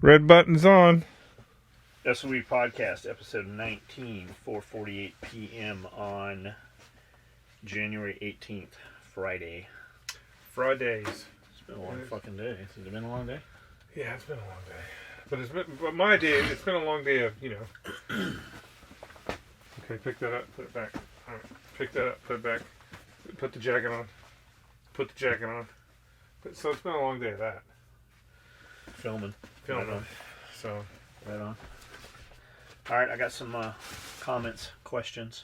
Red button's on. SOE Podcast, episode 19, 4:48 p.m. on January 18th, Friday. Fridays. It's been a long fucking day. Has it been a long day? Yeah, it's been a long day. But my day, it's been a long day of, Okay, pick that up, put it back. All right, pick that up, put it back. Put the jacket on. Put the jacket on. So it's been a long day of that. Filming. Right on. So. Right on. All right, I got some comments, questions.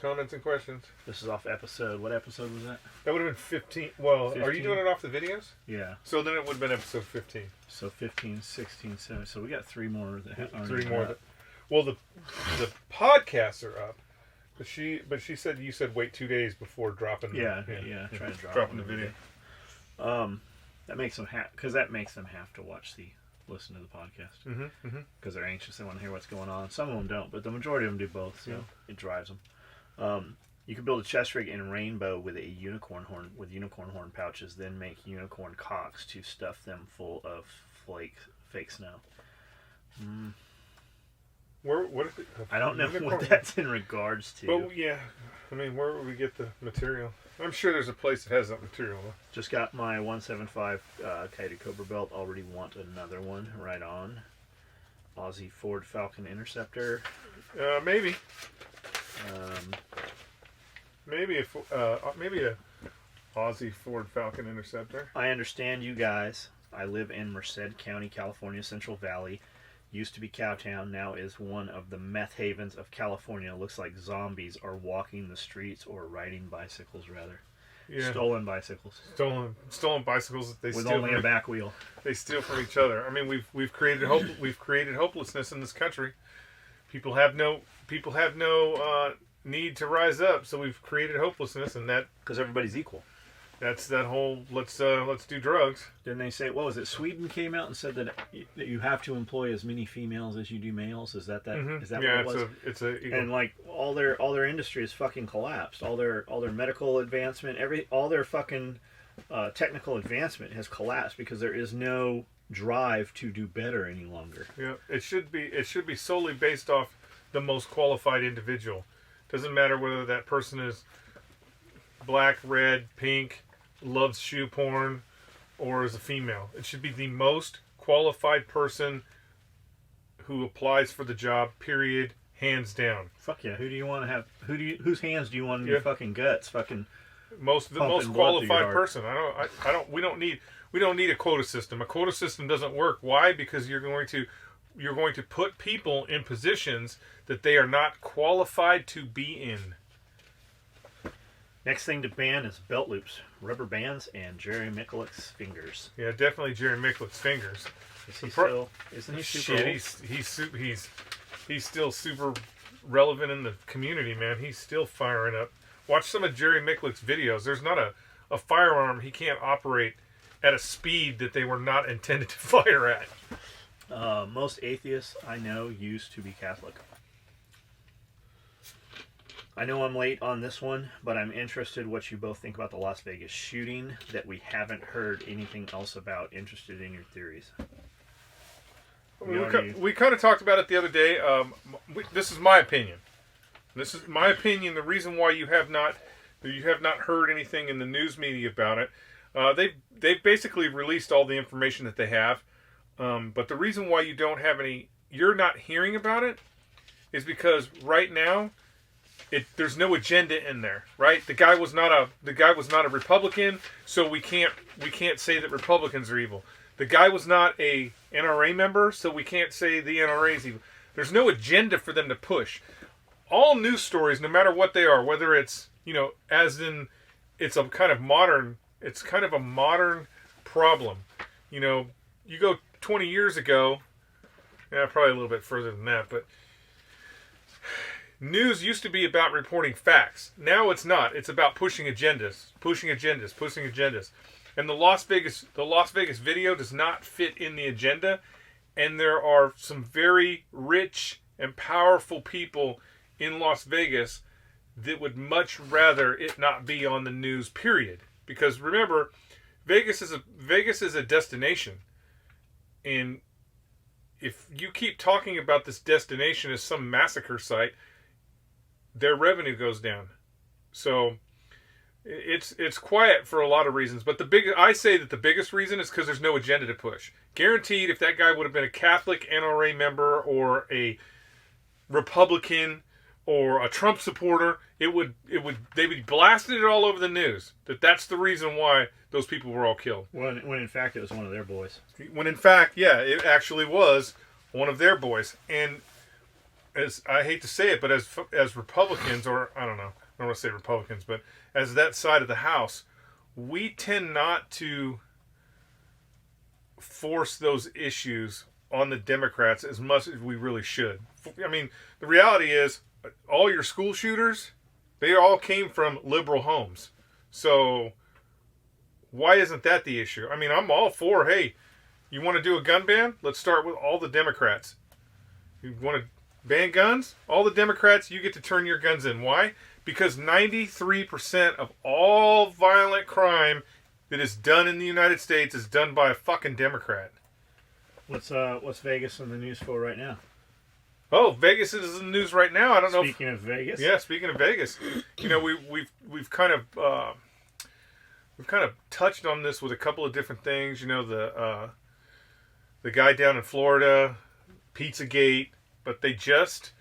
Comments and questions. This is off episode. What episode was that? That would have been 15. Well, 15? Are you doing it off the videos? Yeah. So then it would have been episode 15. So 15, 16, 17. So we got three more that aren't Three even more. up. Well, the podcasts are up. But you said wait 2 days before dropping. Yeah. Try to drop the video. That makes them have to listen to the podcast because they're anxious. They want to hear what's going on. Some of them don't, but the majority of them do both. So it drives them. You can build a chest rig in rainbow with a unicorn horn horn pouches, then make unicorn cocks to stuff them full of fake snow. I don't know what that's in regards to. Well, yeah. I mean, where would we get the material? I'm sure there's a place that has that material. Just got my 175 kited Cobra belt. Already want another one. Right on. Aussie Ford Falcon Interceptor. Maybe. Maybe a Aussie Ford Falcon Interceptor. I understand you guys. I live in Merced County, California, Central Valley. Used to be Cowtown, now is one of the meth havens of California. Looks like zombies are walking the streets or riding bicycles, rather. Yeah. Stolen bicycles. Stolen bicycles that they with steal only a back wheel. They steal from each other. I mean, we've created hopelessness in this country. People have no need to rise up, so we've created hopelessness, and that because everybody's equal. That's that whole let's do drugs. Didn't they say, what was it? Sweden came out and said that you have to employ as many females as you do males. Is that Is that what it was? And like all their industry is fucking collapsed. All their medical advancement, all their fucking technical advancement has collapsed because there is no drive to do better any longer. Yeah, it should be solely based off the most qualified individual. Doesn't matter whether that person is black, red, pink, loves shoe porn, or is a female. It should be the most qualified person who applies for the job, period, hands down. Fuck yeah. Who do you want to have? Whose hands do you want in your fucking guts? Fucking the most qualified person. We don't need a quota system. A quota system doesn't work. Why? Because you're going to put people in positions that they are not qualified to be in. Next thing to ban is belt loops, rubber bands, and Jerry Miculek's fingers. Yeah, definitely Jerry Miculek's fingers. Isn't he super old? He's still super relevant in the community, man. He's still firing up. Watch some of Jerry Miculek's videos. There's not a firearm he can't operate at a speed that they were not intended to fire at. Most atheists I know used to be Catholic. I know I'm late on this one, but I'm interested what you both think about the Las Vegas shooting that we haven't heard anything else about. Interested in your theories. We kind of talked about it the other day. This is my opinion. The reason why you have not heard anything in the news media about it. They've basically released all the information that they have. But the reason why you're not hearing about it is because right now, there's no agenda in there, right? The guy was not a Republican, so we can't say that Republicans are evil. The guy was not a NRA member, so we can't say the NRA is evil. There's no agenda for them to push. All news stories, no matter what they are, whether it's as in it's kind of a modern problem. You go 20 years ago, probably a little bit further than that, but news used to be about reporting facts. Now it's not. It's about pushing agendas. And the Las Vegas video does not fit in the agenda. And there are some very rich and powerful people in Las Vegas that would much rather it not be on the news, period. Because remember, Vegas is a destination. And if you keep talking about this destination as some massacre site, their revenue goes down. So it's quiet for a lot of reasons, but I say that the biggest reason is because there's no agenda to push. Guaranteed, if that guy would have been a Catholic NRA member or a Republican or a Trump supporter, they'd be blasting it all over the news. That's the reason why those people were all killed. When in fact it was one of their boys. When in fact, yeah, it actually was one of their boys. And as I hate to say it, but as Republicans, or I don't want to say Republicans, but as that side of the House, we tend not to force those issues on the Democrats as much as we really should. I mean, the reality is, all your school shooters, they all came from liberal homes. So why isn't that the issue? I mean, I'm all for, hey, you want to do a gun ban? Let's start with all the Democrats. You want to ban guns? All the Democrats, you get to turn your guns in. Why? Because 93% of all violent crime that is done in the United States is done by a fucking Democrat. What's Vegas in the news for right now? Oh, Vegas is in the news right now. I don't know. Speaking of Vegas, yeah. Speaking of Vegas, you know, we've kind of touched on this with a couple of different things. You know, the guy down in Florida, Pizzagate, but they just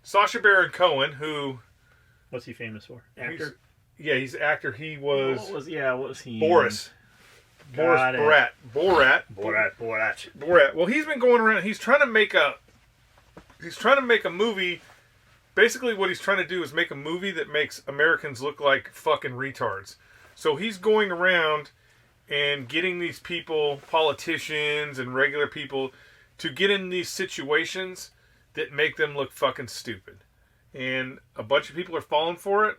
Sacha Baron Cohen, who what's he famous for? Actor. He's an actor. He was. What was he? Boris. Borat. Well, he's been going around. He's trying to make a movie. Basically, what he's trying to do is make a movie that makes Americans look like fucking retards. So he's going around and getting these people, politicians and regular people, to get in these situations that make them look fucking stupid. And a bunch of people are falling for it.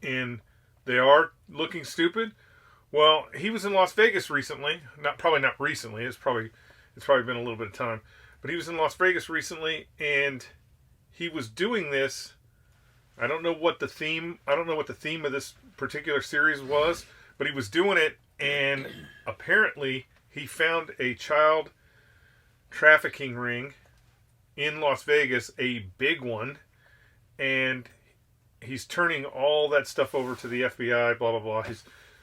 And they are looking stupid. Well, he was in Las Vegas recently. Probably not recently. It's probably been a little bit of time. But he was in Las Vegas recently, and he was doing this. I don't know what the theme of this particular series was, but he was doing it, and apparently he found a child trafficking ring in Las Vegas, a big one, and he's turning all that stuff over to the FBI, blah, blah, blah.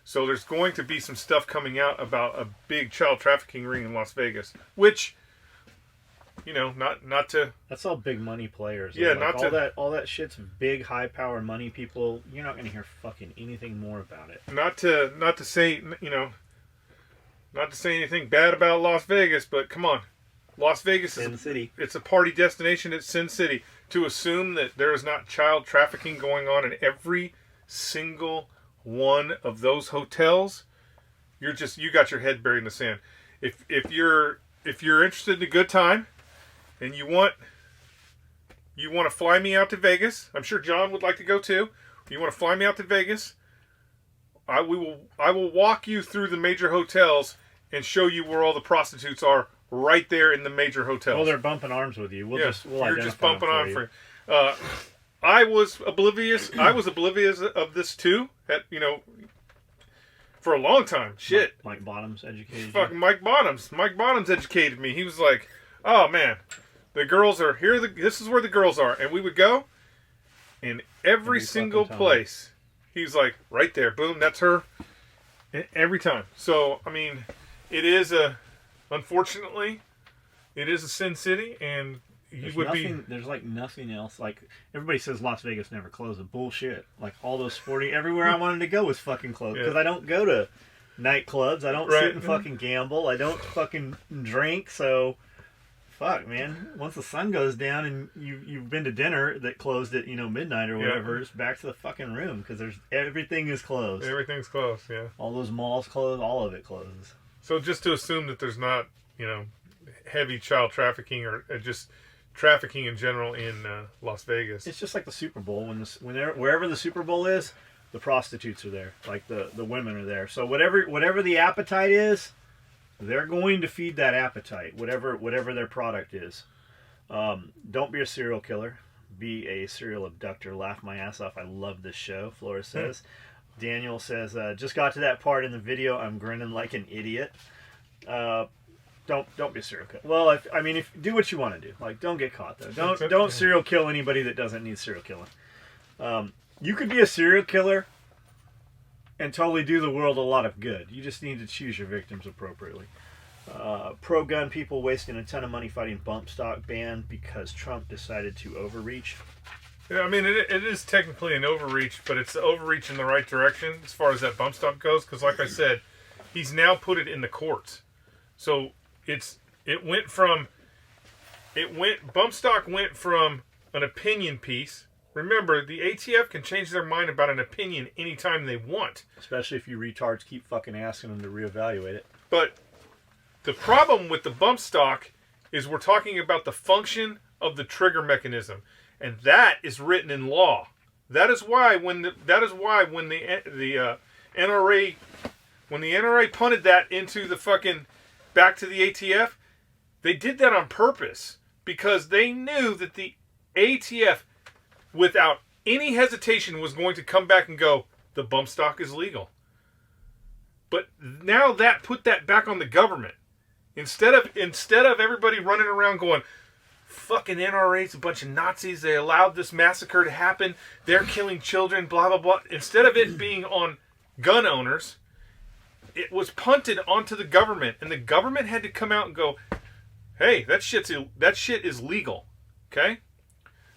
So there's going to be some stuff coming out about a big child trafficking ring in Las Vegas, which, you know, not to... That's all big money players. Yeah, like all that shit's big, high power money people. You're not going to hear fucking anything more about it. Not to say, you know, not to say anything bad about Las Vegas, but come on. Las Vegas is Sin City. It's a party destination. It's Sin City. To assume that there is not child trafficking going on in every single one of those hotels, you got your head buried in the sand. If you're interested in a good time and you want to fly me out to Vegas, I'm sure John would like to go too. You want to fly me out to Vegas, I will walk you through the major hotels and show you where all the prostitutes are right there in the major hotels. Well, they're bumping arms with you. We'll you're just bumping them on for you. I was oblivious of this too. For a long time. Shit. Mike Bottoms educated Fucking Mike Bottoms. Mike Bottoms educated me. He was like, "Oh man, the girls are here. This is where the girls are." And we would go, and every single place, he's like, "Right there, boom, that's her." Every time. So I mean, unfortunately, it is a Sin City, and there's like nothing else. Like, everybody says Las Vegas never closes. Bullshit. Like, all those everywhere I wanted to go was fucking closed. Because I don't go to nightclubs. I don't sit and fucking gamble. I don't fucking drink. So, fuck, man. Once the sun goes down and you've been to dinner that closed at, midnight or whatever, it's back to the fucking room. Because everything is closed. Everything's closed, yeah. All those malls closed. All of it closes. So just to assume that there's not, heavy child trafficking or just trafficking in general in Las Vegas. It's just like the Super Bowl. Wherever the Super Bowl is, the prostitutes are there. Like the women are there. So whatever the appetite is, they're going to feed that appetite. Whatever their product is. Don't be a serial killer. Be a serial abductor. Laugh my ass off. I love this show. Flora says. Daniel says, just got to that part in the video. I'm grinning like an idiot. Don't be a serial killer. Well, if do what you want to do. Like, don't get caught though. Don't serial kill anybody that doesn't need serial killing. You could be a serial killer and totally do the world a lot of good. You just need to choose your victims appropriately. Pro-gun people wasting a ton of money fighting bump stock ban because Trump decided to overreach. Yeah, I mean, it is technically an overreach, but it's an overreach in the right direction as far as that bump stock goes. Because, like I said, he's now put it in the courts. So bump stock went from an opinion piece. Remember, the ATF can change their mind about an opinion anytime they want. Especially if you retards keep fucking asking them to reevaluate it. But the problem with the bump stock is we're talking about the function of the trigger mechanism, and that is written in law. That is why when the NRA punted that into the fucking back to the ATF, they did that on purpose because they knew that the ATF, without any hesitation, was going to come back and go, the bump stock is legal. But now that put that back on the government. Instead of everybody running around going, fucking NRA's a bunch of Nazis, they allowed this massacre to happen, they're killing children, blah, blah, blah. Instead of it being on gun owners, it was punted onto the government. And the government had to come out and go, hey, that shit is legal. Okay?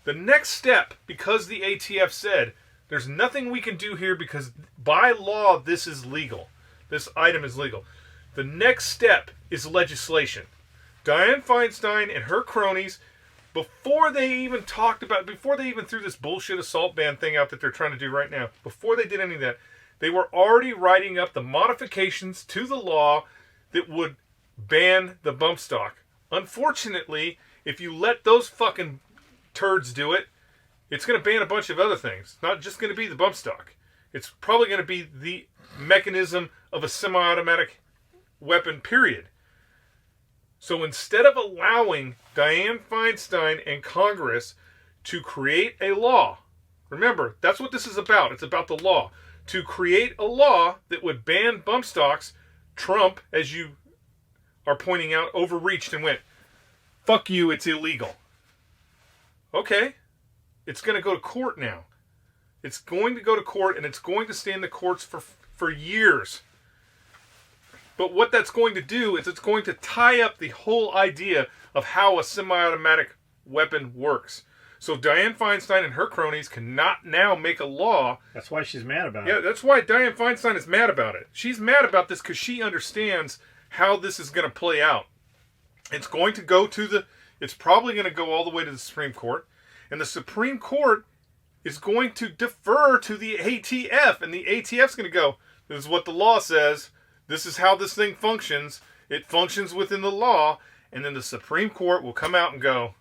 The next step, because the ATF said, there's nothing we can do here because by law this is legal. This item is legal. The next step is legislation. Dianne Feinstein and her cronies, before they even threw this bullshit assault ban thing out that they're trying to do right now, before they did any of that, they were already writing up the modifications to the law that would ban the bump stock. Unfortunately, if you let those fucking turds do it, it's going to ban a bunch of other things. It's not just going to be the bump stock. It's probably going to be the mechanism of a semi-automatic weapon, period. So instead of allowing Dianne Feinstein and Congress to create a law, remember, that's what this is about. It's about the law. To create a law that would ban bump stocks, Trump, as you are pointing out, overreached and went, fuck you, it's illegal. Okay. It's going to go to court now. It's going to go to court, and it's going to stay in the courts for years. But what that's going to do is it's going to tie up the whole idea of how a semi-automatic weapon works. So Dianne Feinstein and her cronies cannot now make a law. That's why she's mad about it. Yeah, that's why Dianne Feinstein is mad about it. She's mad about this because she understands how this is going to play out. It's going to go it's probably going to go all the way to the Supreme Court. And the Supreme Court is going to defer to the ATF. And the ATF's going to go, this is what the law says. This is how this thing functions. It functions within the law. And then the Supreme Court will come out and go,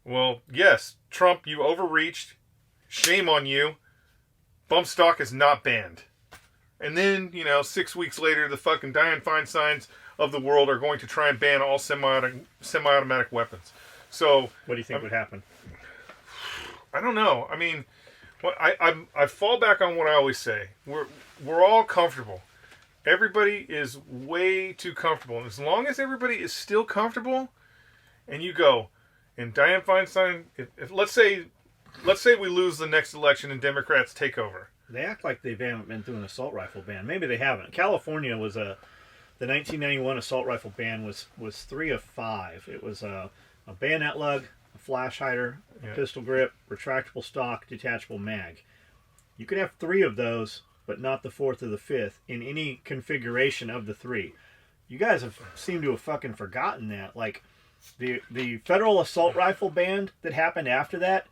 well, yes, Trump, you overreached. Shame on you. Bump stock is not banned. And then, 6 weeks later, the fucking Dianne Feinsteins of the world are going to try and ban all semi-automatic weapons. So, what do you think would happen? I don't know. I mean, I fall back on what I always say. We're all comfortable. Everybody is way too comfortable. And as long as everybody is still comfortable, and you go, and Dianne Feinstein, if let's say we lose the next election and Democrats take over. They act like they haven't been through an assault rifle ban. Maybe they haven't. California was the 1991 assault rifle ban was 3 of 5. It was a bayonet lug, a flash hider, a pistol grip, retractable stock, detachable mag. You could have 3 of those, but not the 4th or the 5th in any configuration of the 3. You guys seem to have fucking forgotten that. Like, the federal assault rifle ban that happened after that,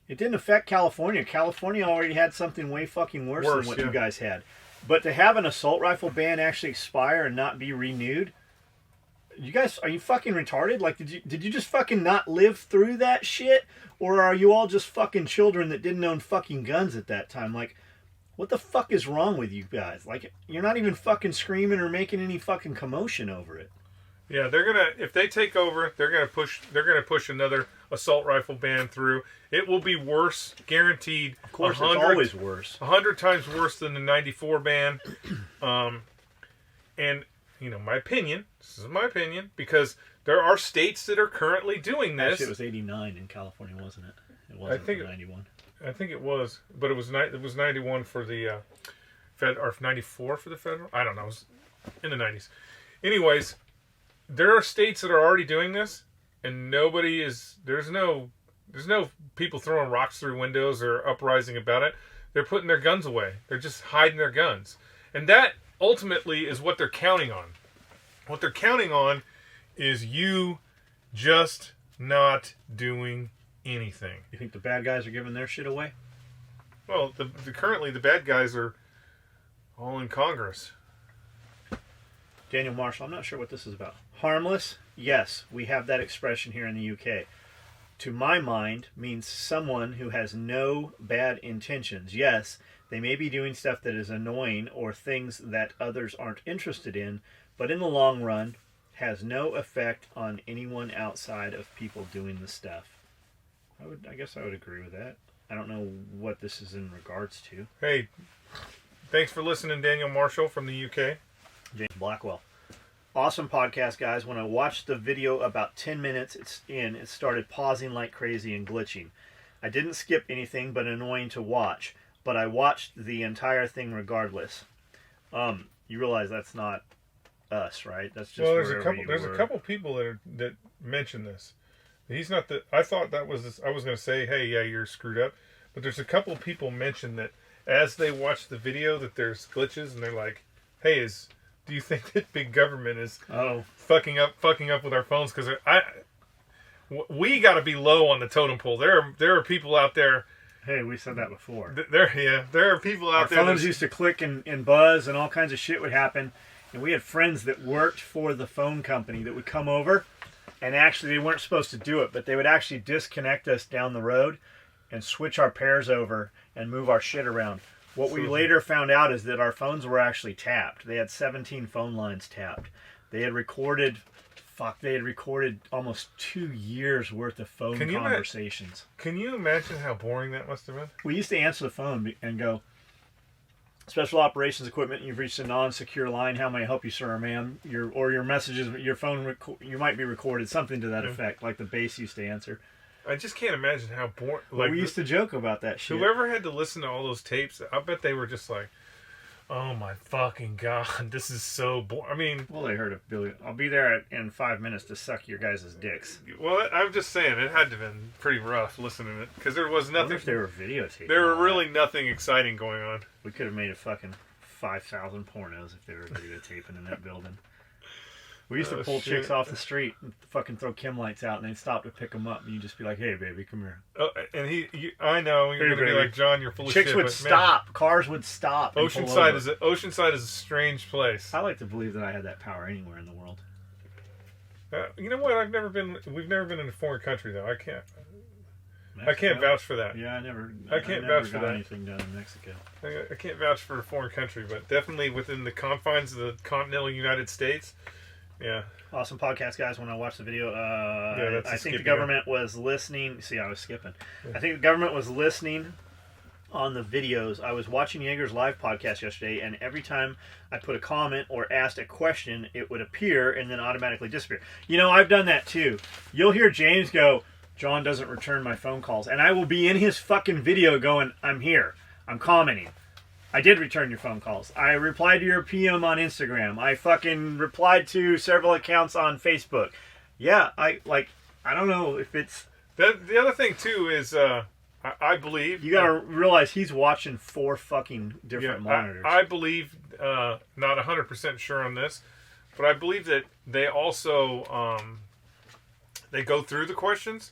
it didn't affect California. California already had something way fucking worse than what you guys had. But to have an assault rifle ban actually expire and not be renewed, you guys, are you fucking retarded? Like, did you just fucking not live through that shit? Or are you all just fucking children that didn't own fucking guns at that time? Like, what the fuck is wrong with you guys? Like, you're not even fucking screaming or making any fucking commotion over it. Yeah, if they take over, they're gonna push another assault rifle ban through. It will be worse, guaranteed. Of course, it's always worse. 100 times worse than the '94 ban. And my opinion. This is my opinion because there are states that are currently doing this. Actually, it was 89 in California, wasn't it? It wasn't 91. I think it was, but it was 91 for the Fed, or 94 for the federal. I don't know. It was in the 90s. Anyways, there are states that are already doing this, and there's no people throwing rocks through windows or uprising about it. They're putting their guns away. They're just hiding their guns. And that ultimately is what they're counting on. What they're counting on is you just not doing anything. You think the bad guys are giving their shit away? Well, currently the bad guys are all in Congress. Daniel Marshall, I'm not sure what this is about. Harmless? Yes, we have that expression here in the UK. To my mind, means someone who has no bad intentions. Yes, they may be doing stuff that is annoying or things that others aren't interested in, but in the long run, has no effect on anyone outside of people doing the stuff. I guess I would agree with that. I don't know what this is in regards to. Hey, thanks for listening, Daniel Marshall from the UK. James Blackwell. Awesome podcast, guys. When I watched the video about 10 minutes it started pausing like crazy and glitching. I didn't skip anything but annoying to watch, but I watched the entire thing regardless. You realize that's not us, right? That's just there's a couple people that mention this. He's not the. I thought that was. I was going to say, hey, yeah, you're screwed up, but there's a couple people mention that as they watch the video that there's glitches, and they're like, hey, do you think that big government is fucking up with our phones? Because we got to be low on the totem pole. There are people out there. Hey, we said that before. There are people out there. Our phones used to click and buzz, and all kinds of shit would happen. And we had friends that worked for the phone company that would come over, and actually they weren't supposed to do it, but they would actually disconnect us down the road and switch our pairs over and move our shit around. What we later found out is that our phones were actually tapped. They had 17 phone lines tapped. They had recorded almost 2 years worth of phone conversations. Can you imagine how boring that must have been? We used to answer the phone and go, Special Operations Equipment, you've reached a non-secure line. How may I help you, sir or ma'am? Your messages, your phone, you might be recorded, something to that effect, like the base used to answer. I just can't imagine how boring. We used to joke about that shit. Whoever had to listen to all those tapes, I bet they were just like, "Oh my fucking god, this is so boring." I mean, well, they heard a billion. I'll be there in 5 minutes to suck your guys' dicks. Well, I'm just saying it had to have been pretty rough listening to it because there was nothing. I wonder if they were videotaping. There were really nothing exciting going on. We could have made a fucking 5,000 pornos if they were videotaping in that building. We used to pull chicks off the street and fucking throw chem lights out, and they'd stop to pick them up, and you'd just be like, "Hey, baby, come here." Oh, and I know you're gonna be like, John, you're full of shit. Chicks would stop. Man, cars would stop. Oceanside is a strange place. I like to believe that I had that power anywhere in the world. You know what? We've never been in a foreign country though. I can't vouch for that. Yeah, I can't vouch for that. Anything done in Mexico. I can't vouch for a foreign country, but definitely within the confines of the continental United States. Yeah. Awesome podcast, guys. When I watched the video, I think the government was listening. See, I was skipping. Yeah. I think the government was listening on the videos. I was watching Yeager's live podcast yesterday, and every time I put a comment or asked a question, it would appear and then automatically disappear. You know, I've done that too. You'll hear James go, "John doesn't return my phone calls," and I will be in his fucking video going, "I'm here. I'm commenting. I did return your phone calls. I replied to your PM on Instagram. I fucking replied to several accounts on Facebook." Yeah, I don't know if it's... The other thing, too, is I believe... You gotta realize he's watching 4 fucking different monitors. I believe, not 100% sure on this, but I believe that they also... they go through the questions.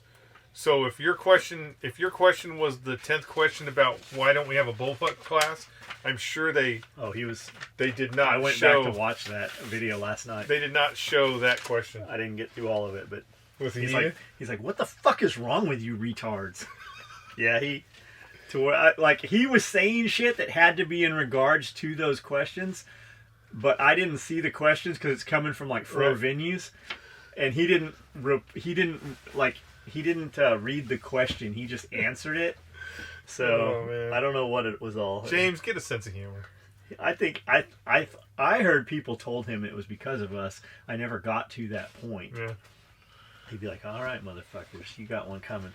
So if your question was the 10th question about why don't we have a bullpup class, I'm sure they did not. I went back to watch that video last night. They did not show that question. I didn't get through all of it, but he's like, "What the fuck is wrong with you retards?" Yeah, he was saying shit that had to be in regards to those questions, but I didn't see the questions because it's coming from like 4 venues, and he didn't read the question. He just answered it. So I don't know what it was all. James, get a sense of humor. I think I heard people told him it was because of us. I never got to that point. Yeah. He'd be like, all right, motherfuckers, you got one coming.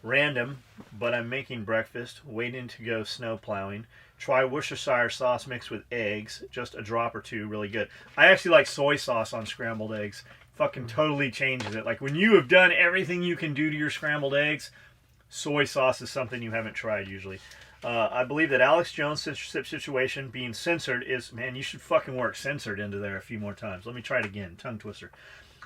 Random, but I'm making breakfast, waiting to go snow plowing. Try Worcestershire sauce mixed with eggs, just a drop or two, really good. I actually like soy sauce on scrambled eggs. Fucking totally changes it. Like when you have done everything you can do to your scrambled eggs, soy sauce is something you haven't tried usually. I believe that Alex Jones' censorship situation being censored is, man, you should fucking work censored into there a few more times. Let me try it again. Tongue twister.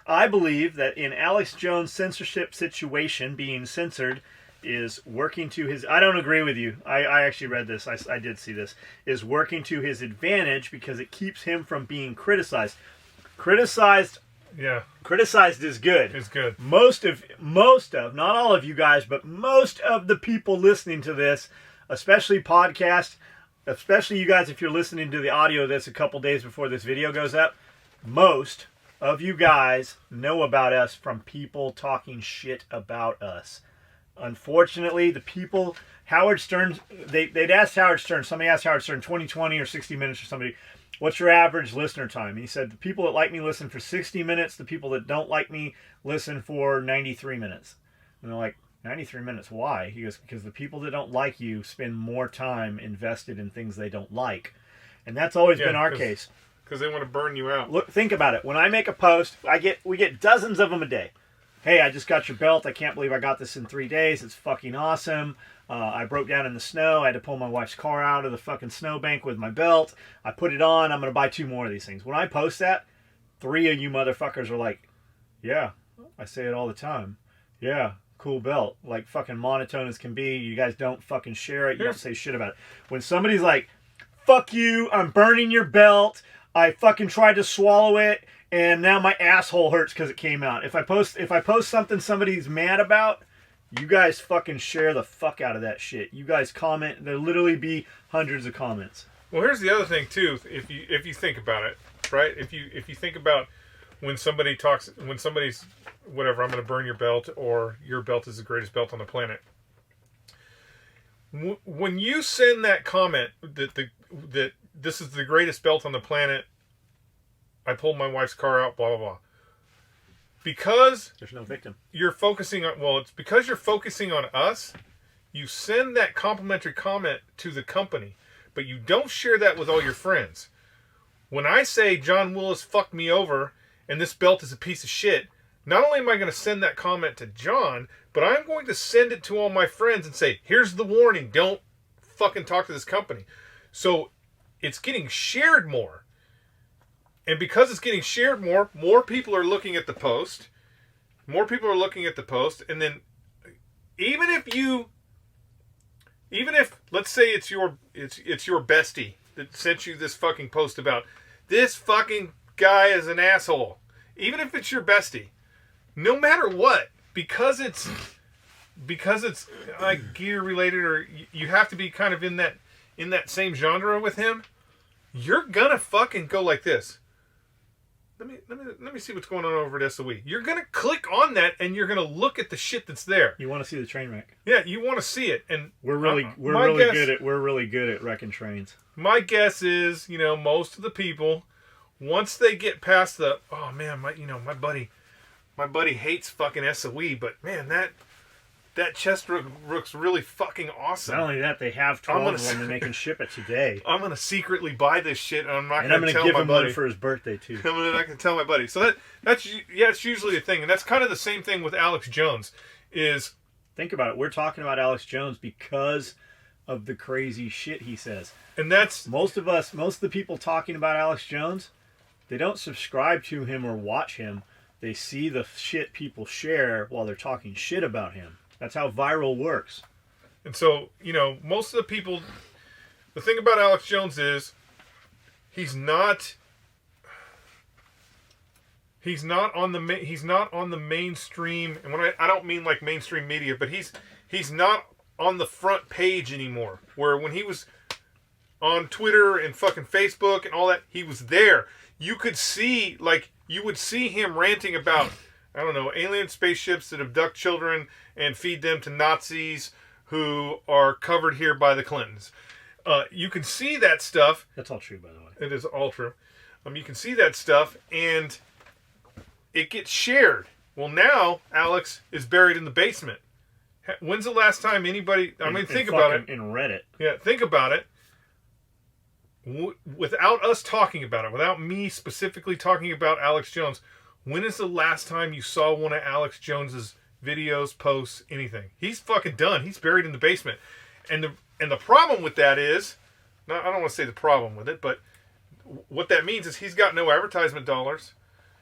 I believe that in Alex Jones' censorship situation being censored is working to his... I don't agree with you. I actually read this. I did see this. Is working to his advantage because it keeps him from being criticized. Criticized is good. It's good. Most of, not all of you guys, but most of the people listening to this, especially podcast, especially you guys if you're listening to the audio of this a couple days before this video goes up, most of you guys know about us from people talking shit about us. Unfortunately, the people, Howard Stern, they'd asked Howard Stern, somebody asked Howard Stern, 2020 or 60 Minutes or somebody, what's your average listener time? And he said, the people that like me listen for 60 minutes, the people that don't like me listen for 93 minutes. And they're like, 93 minutes, why? He goes, because the people that don't like you spend more time invested in things they don't like. And that's always been our case. Because they want to burn you out. Look, think about it. When I make a post, we get dozens of them a day. Hey, I just got your belt. I can't believe I got this in 3 days. It's fucking awesome. I broke down in the snow. I had to pull my wife's car out of the fucking snowbank with my belt. I put it on. I'm going to buy 2 more of these things. When I post that, 3 of you motherfuckers are like, yeah, I say it all the time. Yeah, cool belt. Like fucking monotone as can be. You guys don't fucking share it. You don't say shit about it. When somebody's like, fuck you, I'm burning your belt. I fucking tried to swallow it. And now my asshole hurts because it came out. If I post something somebody's mad about, you guys fucking share the fuck out of that shit. You guys comment. There'll literally be hundreds of comments. Well, here's the other thing too. If you think about it, right? If you think about when somebody's whatever, I'm going to burn your belt, or your belt is the greatest belt on the planet. When you send that comment that this is the greatest belt on the planet, I pulled my wife's car out, blah, blah, blah. Because there's no victim. You're focusing on, it's because you're focusing on us, you send that complimentary comment to the company, but you don't share that with all your friends. When I say John Willis fucked me over and this belt is a piece of shit, not only am I going to send that comment to John, but I'm going to send it to all my friends and say, here's the warning, don't fucking talk to this company. So it's getting shared more. And because it's getting shared more people are looking at the post. More people are looking at the post. And then even if let's say it's your bestie that sent you this fucking post about this fucking guy is an asshole. Even if it's your bestie, no matter what, because it's like gear related, or you have to be kind of in that same genre with him, you're gonna fucking go like this. Let me see what's going on over at SOE. You're gonna click on that and you're gonna look at the shit that's there. You want to see the train wreck? Yeah, you want to see it, and we're really good at wrecking trains. My guess is, most of the people, once they get past the, oh man, my buddy hates fucking SOE, but man, that chest rook's really fucking awesome. Not only that, they have 12 of them and they can ship it today. I'm going to secretly buy this shit, and I'm not going to tell my buddy. And I'm going to give him one for his birthday, too. I'm not going to tell my buddy. So it's usually a thing. And that's kind of the same thing with Alex Jones. Think about it. We're talking about Alex Jones because of the crazy shit he says. And that's... Most of the people talking about Alex Jones, they don't subscribe to him or watch him. They see the shit people share while they're talking shit about him. That's how viral works. And so, most of the people, the thing about Alex Jones is he's not on the mainstream, and when I don't mean like mainstream media, but he's not on the front page anymore. Where when he was on Twitter and fucking Facebook and all that, he was there. You would see him ranting about, I don't know, alien spaceships that abduct children and feed them to Nazis who are covered here by the Clintons. You can see that stuff. That's all true, by the way. It is all true. You can see that stuff, and it gets shared. Well, now Alex is buried in the basement. When's the last time anybody... think about it. In Reddit. Yeah, think about it. Without us talking about it, without me specifically talking about Alex Jones, when is the last time you saw one of Alex Jones's videos, posts, anything? He's fucking done. He's buried in the basement. And the problem with that is... I don't want to say the problem with it, but what that means is he's got no advertisement dollars.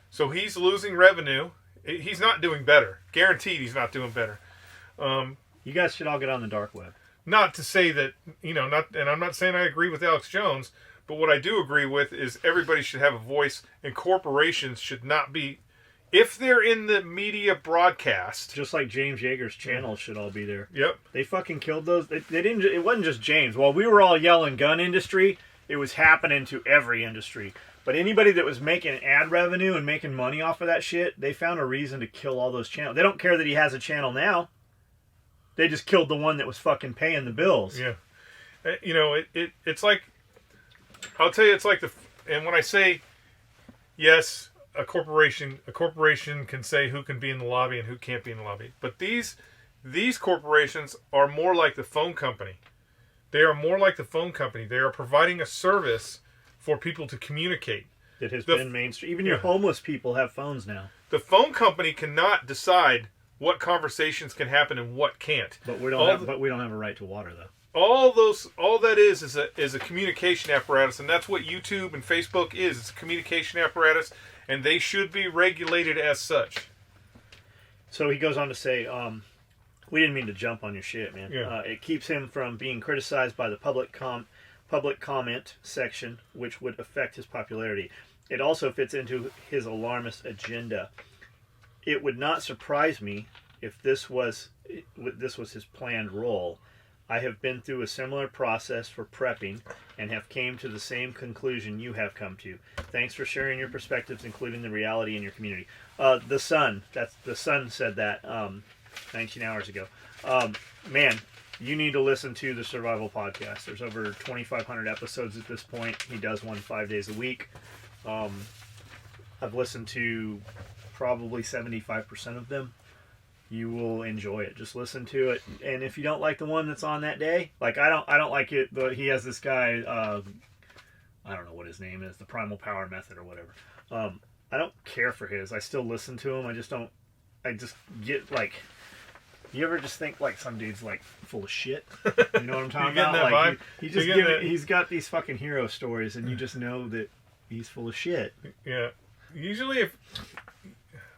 So he's losing revenue. He's not doing better. Guaranteed he's not doing better. You guys should all get on the dark web. Not to say that, and I'm not saying I agree with Alex Jones, but what I do agree with is everybody should have a voice, and corporations should not be, if they're in the media broadcast. Just like James Yeager's channel should all be there. Yep. They fucking killed those. They didn't. It wasn't just James. While we were all yelling gun industry, it was happening to every industry. But anybody that was making ad revenue and making money off of that shit, they found a reason to kill all those channels. They don't care that he has a channel now. They just killed the one that was fucking paying the bills. Yeah. It's like, I'll tell you, it's like and when I say, yes, a corporation can say who can be in the lobby and who can't be in the lobby. But these corporations are more like the phone company. They are more like the phone company. They are providing a service for people to communicate. That has been mainstream. Even your homeless people have phones now. The phone company cannot decide what conversations can happen and what can't. But we don't have a right to water, though. All that is a communication apparatus, and that's what YouTube and Facebook is. It's a communication apparatus, and they should be regulated as such. So he goes on to say, we didn't mean to jump on your shit, man. Yeah. It keeps him from being criticized by the public comment section, which would affect his popularity. It also fits into his alarmist agenda. It would not surprise me if this was his planned role. I have been through a similar process for prepping and have came to the same conclusion you have come to. Thanks for sharing your perspectives, including the reality in your community. The Sun said that 19 hours ago. Man, you need to listen to the Survival Podcast. There's over 2,500 episodes at this point. He does one 5 days a week. I've listened to probably 75% of them. You will enjoy it. Just listen to it. And if you don't like the one that's on that day, like I don't like it, but he has this guy, I don't know what his name is, the Primal Power Method or whatever. I don't care for his. I still listen to him. I just get like, you ever just think like some dude's like full of shit? You know what I'm talking about? That like vibe? He's got these fucking hero stories, and you just know that he's full of shit. Yeah. Usually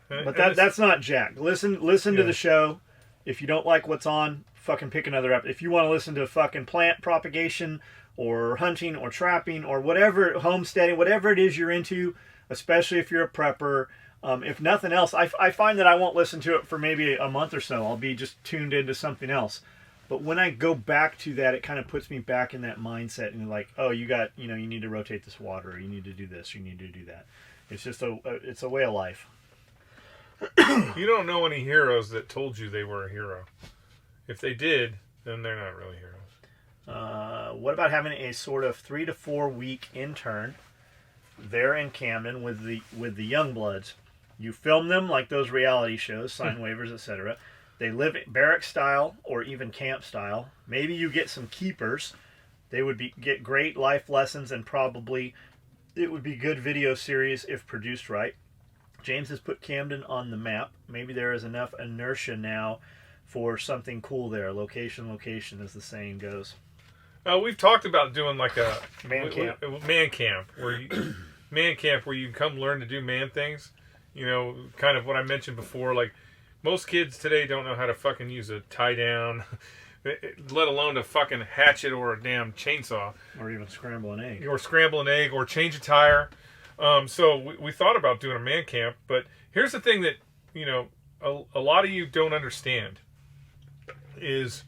But that's not Jack. Listen to the show. If you don't like what's on, fucking pick another up. If you want to listen to fucking plant propagation or hunting or trapping or whatever, homesteading, whatever it is you're into, especially if you're a prepper, if nothing else, I find that I won't listen to it for maybe a month or so. I'll be just tuned into something else. But when I go back to that, it kind of puts me back in that mindset and like, oh, you need to rotate this water, or you need to do this, or you need to do that. It's just it's a way of life. You don't know any heroes that told you they were a hero. If they did, then they're not really heroes. What about having a sort of 3 to 4 week intern there in Camden with the young bloods? You film them like those reality shows, sign waivers, etc. They live barrack style or even camp style. Maybe you get some keepers. They would get great life lessons, and probably it would be good video series if produced right. James has put Camden on the map. Maybe there is enough inertia now for something cool there. Location, as the saying goes. We've talked about doing like a man camp where you come learn to do man things. You know, kind of what I mentioned before. Like most kids today don't know how to fucking use a tie down, let alone a fucking hatchet or a damn chainsaw, or even scramble an egg, or change a tire. So we thought about doing a man camp, but here's the thing that, a lot of you don't understand is,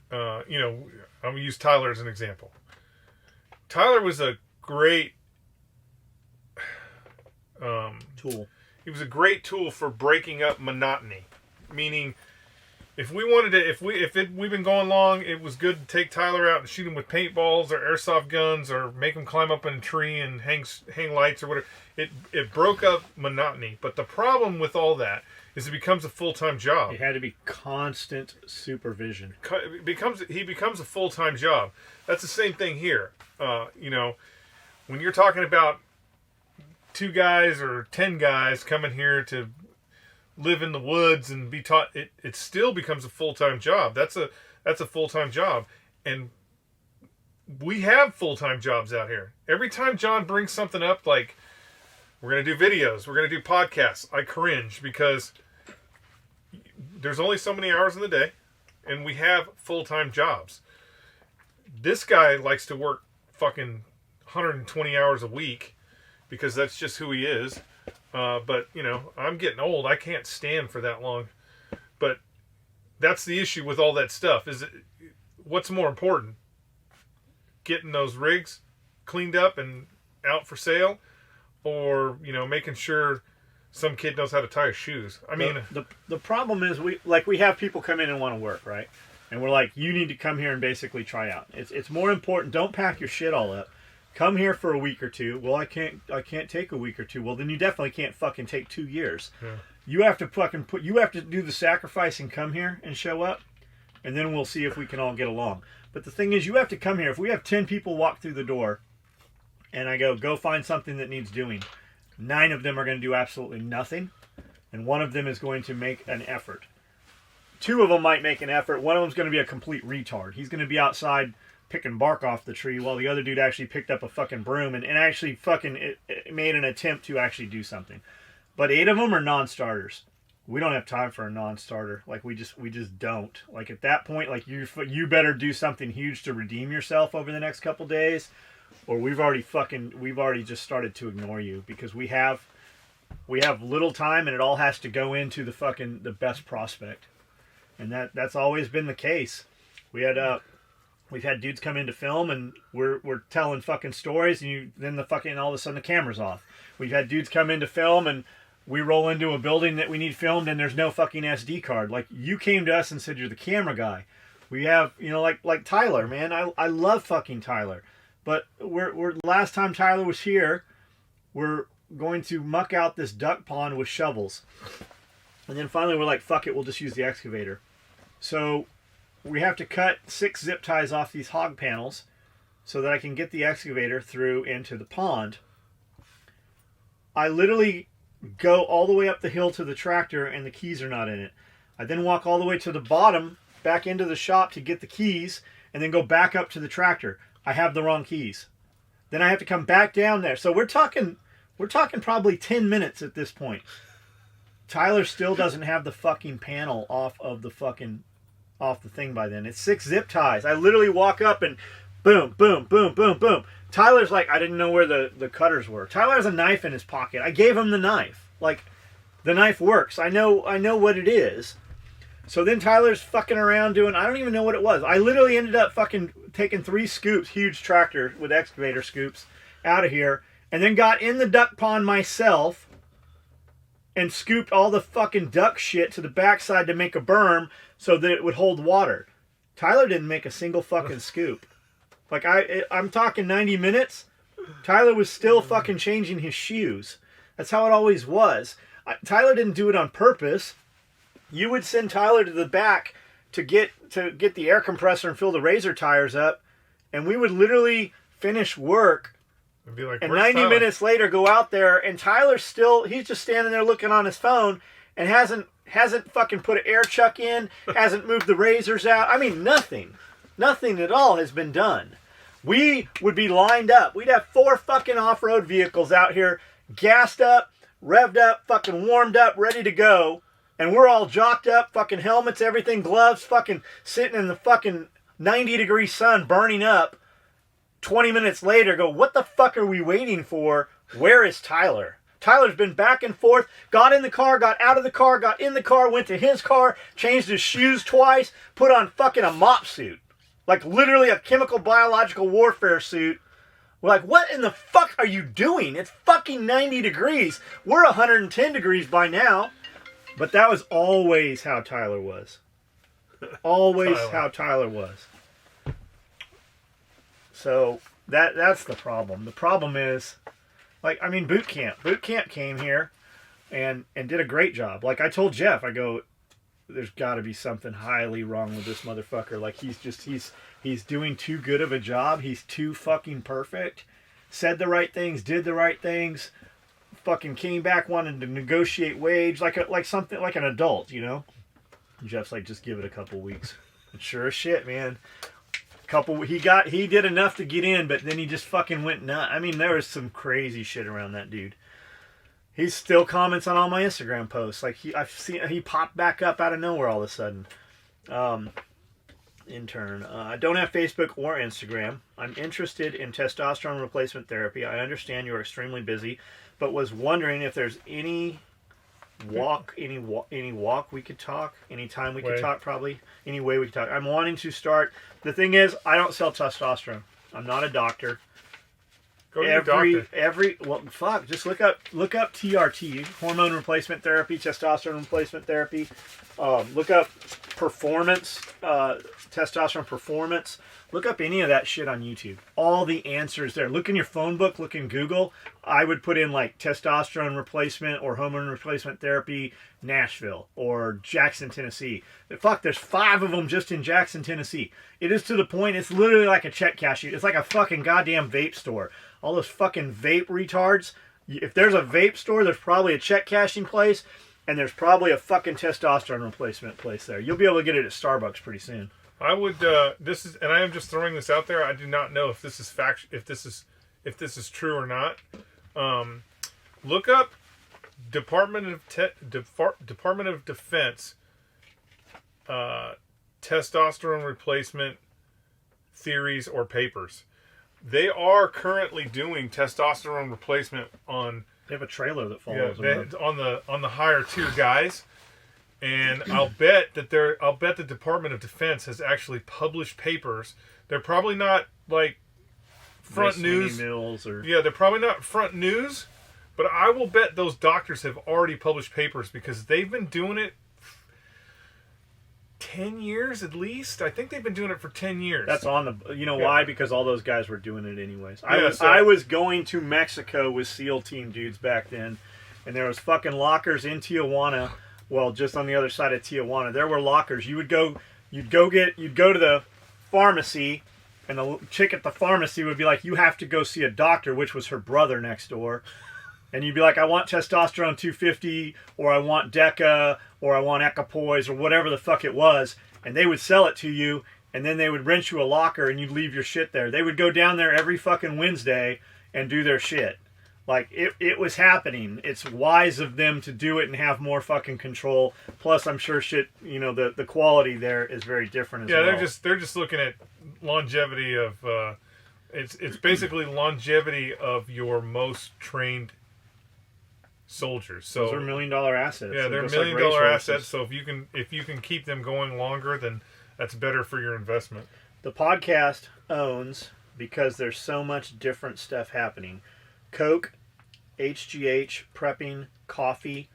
I'm going to use Tyler as an example. Tyler was a great tool. He was a great tool for breaking up monotony, meaning If we wanted to, we've been going long, it was good to take Tyler out and shoot him with paintballs or airsoft guns or make him climb up in a tree and hang lights or whatever. It broke up monotony. But the problem with all that is it becomes a full-time job. It had to be constant supervision. He becomes a full-time job. That's the same thing here. You know, when you're talking about 2 guys or 10 guys coming here to live in the woods and be taught, it still becomes a full-time job. That's a full-time job. And we have full-time jobs out here. Every time John brings something up like, we're going to do videos, we're going to do podcasts, I cringe because there's only so many hours in the day and we have full-time jobs. This guy likes to work fucking 120 hours a week because that's just who he is. But, you know, I'm getting old. I can't stand for that long. But that's the issue with all that stuff. What's more important? Getting those rigs cleaned up and out for sale? Or, you know, making sure some kid knows how to tie his shoes? I mean... The problem is, we have people come in and want to work, right? And we're like, you need to come here and basically try out. It's more important. Don't pack your shit all up. Come here for a week or 2. Well, I can't take a week or 2. Well, then you definitely can't fucking take 2 years. Yeah. You have to do the sacrifice and come here and show up, and then we'll see if we can all get along. But the thing is, you have to come here. If we have 10 people walk through the door, and I go find something that needs doing, 9 of them are going to do absolutely nothing, and 1 of them is going to make an effort. 2 of them might make an effort. 1 of them's going to be a complete retard. He's going to be outside picking bark off the tree while the other dude actually picked up a fucking broom and actually fucking it made an attempt to actually do something. But 8 of them are non-starters. We don't have time for a non-starter. Like, we just don't. Like, at that point, like, you better do something huge to redeem yourself over the next couple days, or we've already just started to ignore you, because we have little time and it all has to go into the best prospect. And that's always been the case. We've had dudes come in to film and we're telling fucking stories, and then all of a sudden the camera's off. We've had dudes come in to film and we roll into a building that we need filmed and there's no fucking SD card. Like, you came to us and said you're the camera guy. We have, you know, like Tyler, man. I love fucking Tyler. But last time Tyler was here, we're going to muck out this duck pond with shovels. And then finally we're like, fuck it, we'll just use the excavator. So we have to cut 6 zip ties off these hog panels so that I can get the excavator through into the pond. I literally go all the way up the hill to the tractor and the keys are not in it. I then walk all the way to the bottom, back into the shop to get the keys, and then go back up to the tractor. I have the wrong keys. Then I have to come back down there. So we're talking probably 10 minutes at this point. Tyler still doesn't have the fucking panel off the thing by then. It's 6 zip ties. I literally walk up and boom, boom, boom, boom, boom. Tyler's like, I didn't know where the cutters were. Tyler has a knife in his pocket. I gave him the knife. Like, the knife works. I know what it is. So then Tyler's fucking around doing, I don't even know what it was. I literally ended up fucking taking 3 scoops, huge tractor with excavator scoops, out of here, and then got in the duck pond myself and scooped all the fucking duck shit to the backside to make a berm so that it would hold water. Tyler didn't make a single fucking scoop. Like, I'm talking 90 minutes. Tyler was still fucking changing his shoes. That's how it always was. Tyler didn't do it on purpose. You would send Tyler to the back to get the air compressor and fill the razor tires up, and we would literally finish work. And be like, and 90 minutes later go out there, and Tyler's still, he's just standing there looking on his phone and hasn't fucking put an air chuck in, hasn't moved the razors out. I mean, nothing at all has been done. We would be lined up. We'd have 4 fucking off-road vehicles out here, gassed up, revved up, fucking warmed up, ready to go. And we're all jocked up, fucking helmets, everything, gloves, fucking sitting in the fucking 90-degree sun burning up. 20 minutes later, go, what the fuck are we waiting for? Where is Tyler? Tyler's been back and forth, got in the car, got out of the car, got in the car, went to his car, changed his shoes twice, put on fucking a mop suit. Like, literally a chemical biological warfare suit. We're like, what in the fuck are you doing? It's fucking 90 degrees. We're 110 degrees by now. But that was always how Tyler was. always Tyler. how Tyler was. So that's the problem. The problem is, like, I mean, boot camp. Boot camp came here and did a great job. Like I told Jeff, I go, there's got to be something highly wrong with this motherfucker. Like he's doing too good of a job. He's too fucking perfect. Said the right things, did the right things. Fucking came back wanting to negotiate wage like something like an adult, you know. And Jeff's like, just give it a couple weeks. And sure as shit, man. He did enough to get in, but then he just fucking went nuts. I mean, there was some crazy shit around that dude. He still comments on all my Instagram posts. Like he popped back up out of nowhere all of a sudden. Intern. I don't have Facebook or Instagram. I'm interested in testosterone replacement therapy. I understand you are extremely busy, but was wondering if there's any walk we could talk, any time we could talk, probably any way we could talk. I'm wanting to start. The thing is, I don't sell testosterone. I'm not a doctor. Go to your doctor. Just look up TRT, hormone replacement therapy, testosterone replacement therapy. Look up performance, testosterone performance. Look up any of that shit on YouTube. All the answers there. Look in your phone book. Look in Google. I would put in like testosterone replacement or hormone replacement therapy, Nashville or Jackson, Tennessee. There's 5 of them just in Jackson, Tennessee. It is to the point, it's literally like a check cashing. It's like a fucking goddamn vape store. All those fucking vape retards. If there's a vape store, there's probably a check cashing place, and there's probably a fucking testosterone replacement place there. You'll be able to get it at Starbucks pretty soon. I would. And I am just throwing this out there. I do not know if this is fact, if this is true or not. Look up Department of Defense testosterone replacement theories or papers. They are currently doing testosterone replacement on. They have a trailer that follows them. On the higher 2 guys. And I'll bet the Department of Defense has actually published papers. They're probably not like front news. They're probably not front news, but I will bet those doctors have already published papers because they've been doing it 10 years at least. I think they've been doing it for 10 years. That's on the. You know why? Because all those guys were doing it anyways. I was going to Mexico with SEAL team dudes back then, and there was fucking lockers in Tijuana. Well, just on the other side of Tijuana, there were lockers. You'd go to the pharmacy, and the chick at the pharmacy would be like, "You have to go see a doctor," which was her brother next door. And you'd be like, "I want testosterone 250, or I want Deca, or I want Equipoise, or whatever the fuck it was." And they would sell it to you, and then they would rent you a locker, and you'd leave your shit there. They would go down there every fucking Wednesday and do their shit. Like, it was happening. It's wise of them to do it and have more fucking control. Plus, I'm sure shit, you know, the quality there is very different as well. Yeah, they're just looking at longevity of, it's basically longevity of your most trained soldiers. So those are $1 million assets. Yeah, they're $1 million assets. So if you can keep them going longer, then that's better for your investment. The podcast owns, because there's so much different stuff happening, Coke, HGH, prepping, coffee,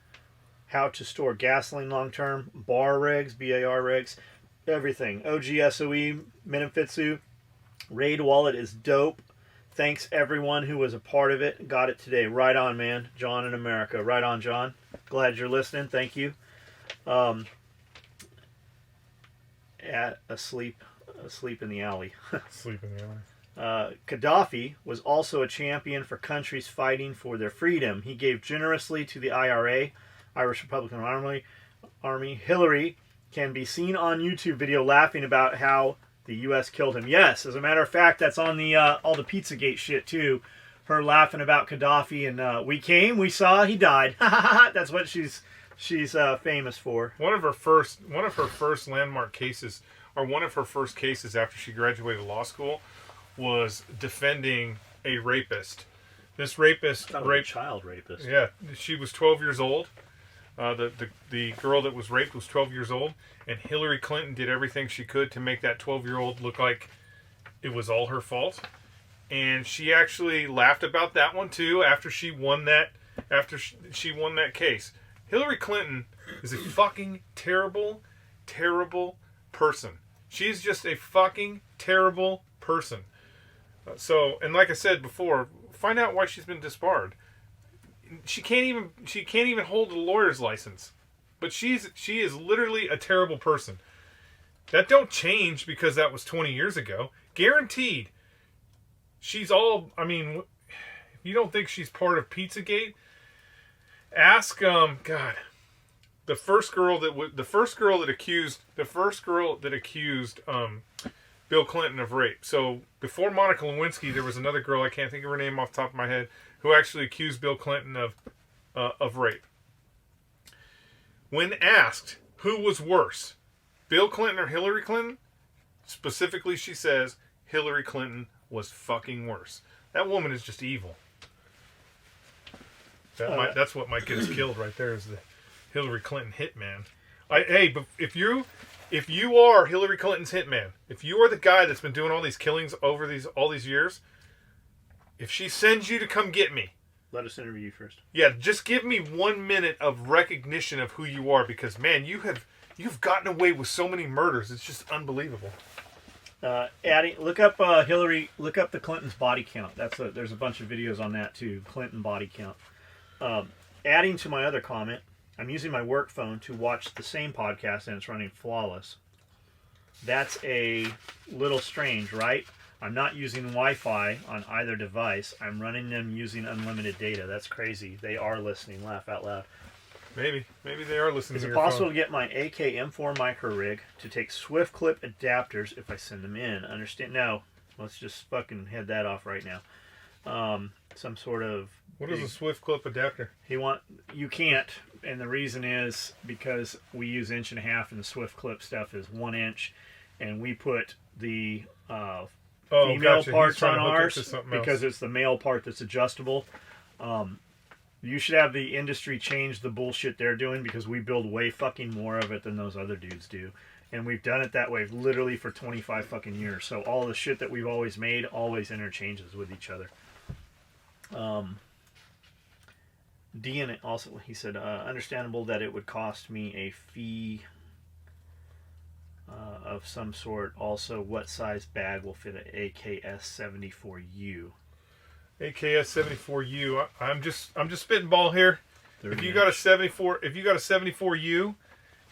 how to store gasoline long term, bar rigs, BAR rigs, everything. OGSOE, Minifitsu, Raid Wallet is dope. Thanks everyone who was a part of it. Got it today. Right on, man. John in America. Right on, John. Glad you're listening. Thank you. Asleep in the alley. Sleep in the alley. Gaddafi was also a champion for countries fighting for their freedom. He gave generously to the IRA, Irish Republican Army. Hillary can be seen on YouTube video laughing about how the U.S. killed him. Yes, as a matter of fact, that's on the all the Pizzagate shit too. Her laughing about Gaddafi and we saw, he died. That's what she's famous for. One of her first landmark cases, or one of her first cases after she graduated law school, was defending a rapist. This rapist raped a child rapist. Yeah, she was 12 years old. The girl that was raped was 12 years old, and Hillary Clinton did everything she could to make that 12-year-old look like it was all her fault. And she actually laughed about that one too after she won that case. Hillary Clinton is a fucking terrible, terrible person. She's just a fucking terrible person. And like I said before, find out why she's been disbarred. She can't even hold a lawyer's license. But she is literally a terrible person. That don't change because that was 20 years ago. Guaranteed. She's all, I mean, if you don't think she's part of Pizzagate, ask God, the first girl that accused Bill Clinton of rape. So before Monica Lewinsky, there was another girl, I can't think of her name off the top of my head, who actually accused Bill Clinton of rape. When asked who was worse, Bill Clinton or Hillary Clinton, specifically she says Hillary Clinton was fucking worse. That woman is just evil. That's what might get us killed right there, is the Hillary Clinton hitman. But if you are Hillary Clinton's hitman, if you are the guy that's been doing all these killings over all these years, if she sends you to come get me, let us interview you first. Yeah, just give me 1 minute of recognition of who you are, because man, you've gotten away with so many murders. It's just unbelievable. Look up Hillary. Look up the Clinton's body count. There's a bunch of videos on that too. Clinton body count. Adding to my other comment, I'm using my work phone to watch the same podcast, and it's running flawless. That's a little strange, right? I'm not using Wi-Fi on either device. I'm running them using unlimited data. That's crazy. They are listening. Laugh out loud. Maybe they are listening. Is to it your possible phone. to get my AK M4 micro rig to take Swift clip adapters if I send them in? Understand? No. Let's just fucking head that off right now. Some sort of... What is a Swift clip adapter? You can't, and the reason is because we use 1.5 inch, and the Swift clip stuff is 1 inch, and we put the female parts on ours because it's the male part that's adjustable. You should have the industry change the bullshit they're doing, because we build way fucking more of it than those other dudes do. And we've done it that way literally for 25 fucking years. So all the shit that we've always made always interchanges with each other. DNA also, he said, understandable that it would cost me a fee of some sort. Also, what size bag will fit an AKS-74U? AKS-74U. I'm just spitball here. If you got a 74U,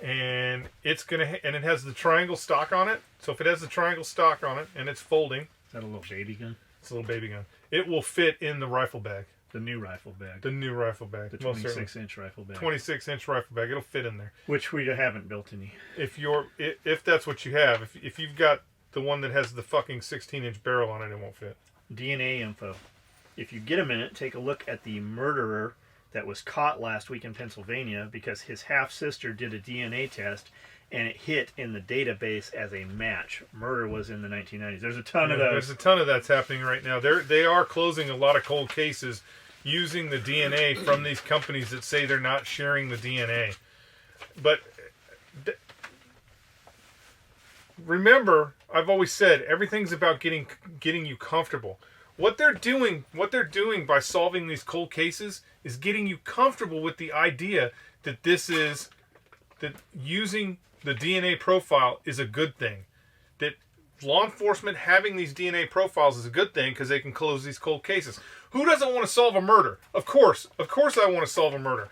and it has the triangle stock on it. So if it has the triangle stock on it and it's folding, is that a little baby gun? It's a little baby gun. It will fit in the rifle bag. The new rifle bag. The new rifle bag. The 26-inch rifle bag. 26-inch rifle bag. It'll fit in there. Which we haven't built any. If that's what you have, if you've got the one that has the fucking 16-inch barrel on it, it won't fit. DNA info. If you get a minute, take a look at the murderer that was caught last week in Pennsylvania, because his half-sister did a DNA test and it hit in the database as a match. Murder was in the 1990s. There's a ton of those. There's a ton of that's happening right now. They are closing a lot of cold cases using the DNA from these companies that say they're not sharing the DNA. But remember, I've always said everything's about getting you comfortable. What they're doing by solving these cold cases is getting you comfortable with the idea that that using the DNA profile is a good thing. That law enforcement having these DNA profiles is a good thing because they can close these cold cases. Who doesn't want to solve a murder? Of course I want to solve a murder.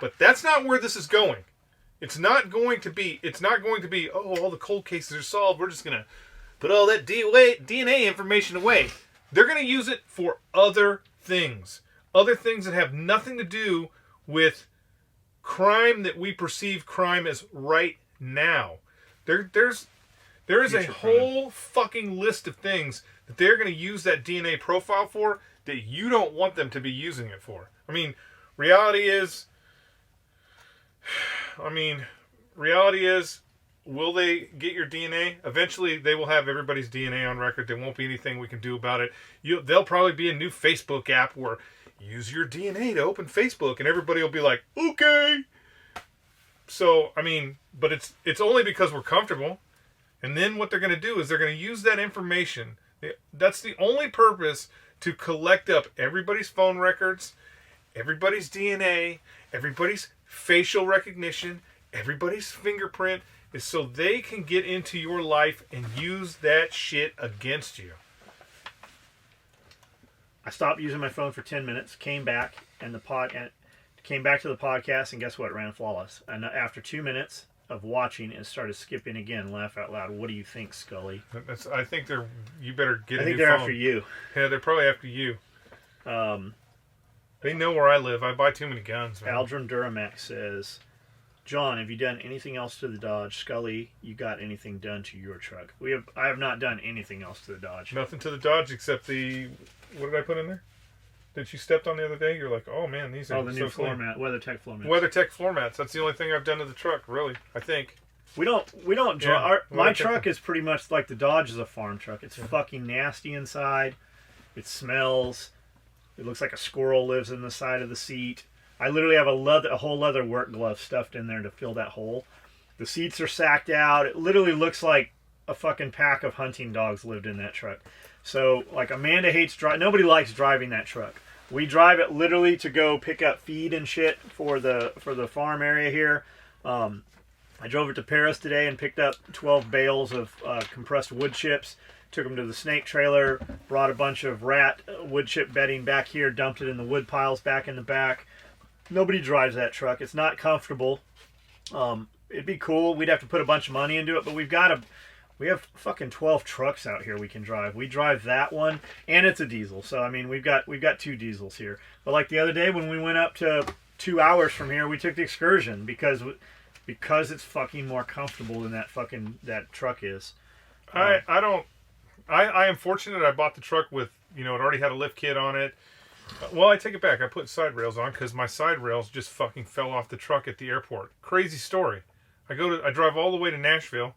But that's not where this is going. It's not going to be, oh, all the cold cases are solved. We're just going to put all that DNA information away. They're going to use it for other things. Other things that have nothing to do with crime that we perceive crime as right now. There is a whole fucking list of things that they're going to use that DNA profile for that you don't want them to be using it for. I mean, reality is, will they get your DNA? Eventually, they will have everybody's DNA on record. There won't be anything we can do about it. There'll probably be a new Facebook app where use your DNA to open Facebook, and everybody will be like, okay. So, but it's only because we're comfortable. And then what they're going to do is they're going to use that information. That's the only purpose, to collect up everybody's phone records, everybody's DNA, everybody's facial recognition, everybody's fingerprint, is so they can get into your life and use that shit against you. I stopped using my phone for 10 minutes, came back, came back to the podcast, and guess what? It ran flawless. And after 2 minutes of watching, it started skipping again. Laugh out loud. What do you think, Skully? I think you better get a new phone. I think they're after you. Yeah, they're probably after you. They know where I live. I buy too many guns, man. Aldrin Duramax says, John, have you done anything else to the Dodge? Skully, you got anything done to your truck? I have not done anything else to the Dodge. Nothing to the Dodge except what did I put in there? That you stepped on the other day? You're like, oh man, these are the new floor mat, WeatherTech floor mats. WeatherTech floor mats. That's the only thing I've done to the truck, really. I think. We don't drive. My truck is pretty much like the Dodge is a farm truck. It's fucking nasty inside. It smells. It looks like a squirrel lives in the side of the seat. I literally have a whole leather work glove stuffed in there to fill that hole. The seats are sacked out. It literally looks like a fucking pack of hunting dogs lived in that truck. So, like, Amanda hates driving. Nobody likes driving that truck. We drive it literally to go pick up feed and shit for the farm area here. I drove it to Paris today and picked up 12 bales of compressed wood chips. Took them to the snake trailer, brought a bunch of rat wood chip bedding back here, dumped it in the wood piles back in the back. Nobody drives that truck. It's not comfortable. It'd be cool. We'd have to put a bunch of money into it, but we have fucking 12 trucks out here we can drive. We drive that one, and it's a diesel. So I mean, we've got 2 diesels here. But like the other day when we went up to 2 hours from here, we took the Excursion because it's fucking more comfortable than that truck is. I am fortunate I bought the truck with, it already had a lift kit on it. Well, I take it back. I put side rails on because my side rails just fucking fell off the truck at the airport. Crazy story. I drive all the way to Nashville.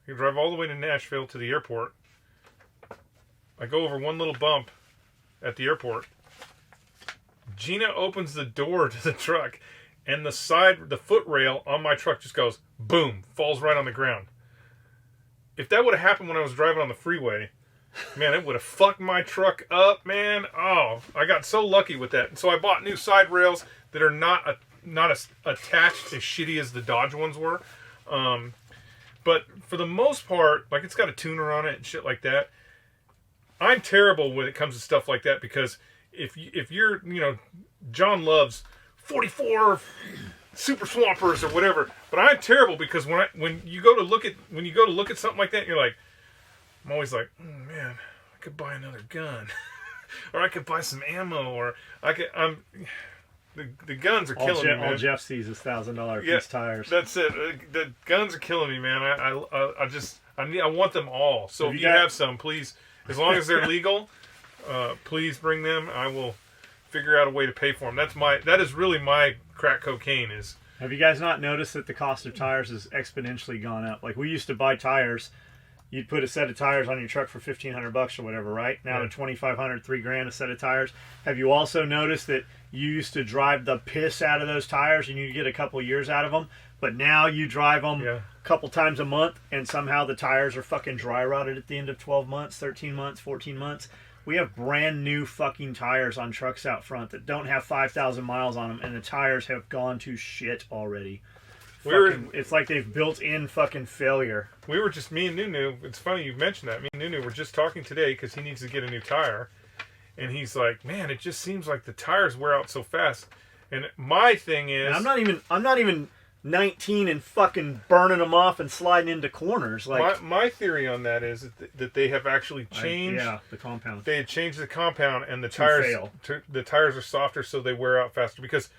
I drive all the way to Nashville to the airport. I go over one little bump at the airport. Gina opens the door to the truck, and the foot rail on my truck just goes boom, falls right on the ground. If that would have happened when I was driving on the freeway, man, it would have fucked my truck up, man. Oh, I got so lucky with that. And so I bought new side rails that are not as attached as shitty as the Dodge ones were. But for the most part, like, it's got a tuner on it and shit like that. I'm terrible when it comes to stuff like that because if you're, John loves 44 Super Swampers or whatever, but I'm terrible because when you go to look at something like that, you're like, I'm always like, man, I could buy another gun, or I could buy some ammo, or the guns are killing me, man. All Jeff sees is $1,000 piece tires. That's it. The guns are killing me, man. I want them all. So if you have some, please, as long as they're legal, please bring them. I will figure out a way to pay for them. That is really my crack cocaine is. Have you guys not noticed that the cost of tires has exponentially gone up? Like, we used to buy tires. You'd put a set of tires on your truck for $1,500 or whatever, right? Now they're $2,500, $3,000 a set of tires. Have you also noticed that you used to drive the piss out of those tires and you get a couple years out of them, but now you drive them a couple times a month and somehow the tires are fucking dry rotted at the end of 12 months, 13 months, 14 months? We have brand new fucking tires on trucks out front that don't have 5,000 miles on them, and the tires have gone to shit already. It's like they've built in fucking failure. We were just, me and Nunu, it's funny you mentioned that. Me and Nunu were just talking today because he needs to get a new tire. And he's like, man, it just seems like the tires wear out so fast. And my thing is... And I'm not even 19 and fucking burning them off and sliding into corners. Like, my theory on that is that they have actually changed... the compound. They had changed the compound and the tires are softer so they wear out faster. Because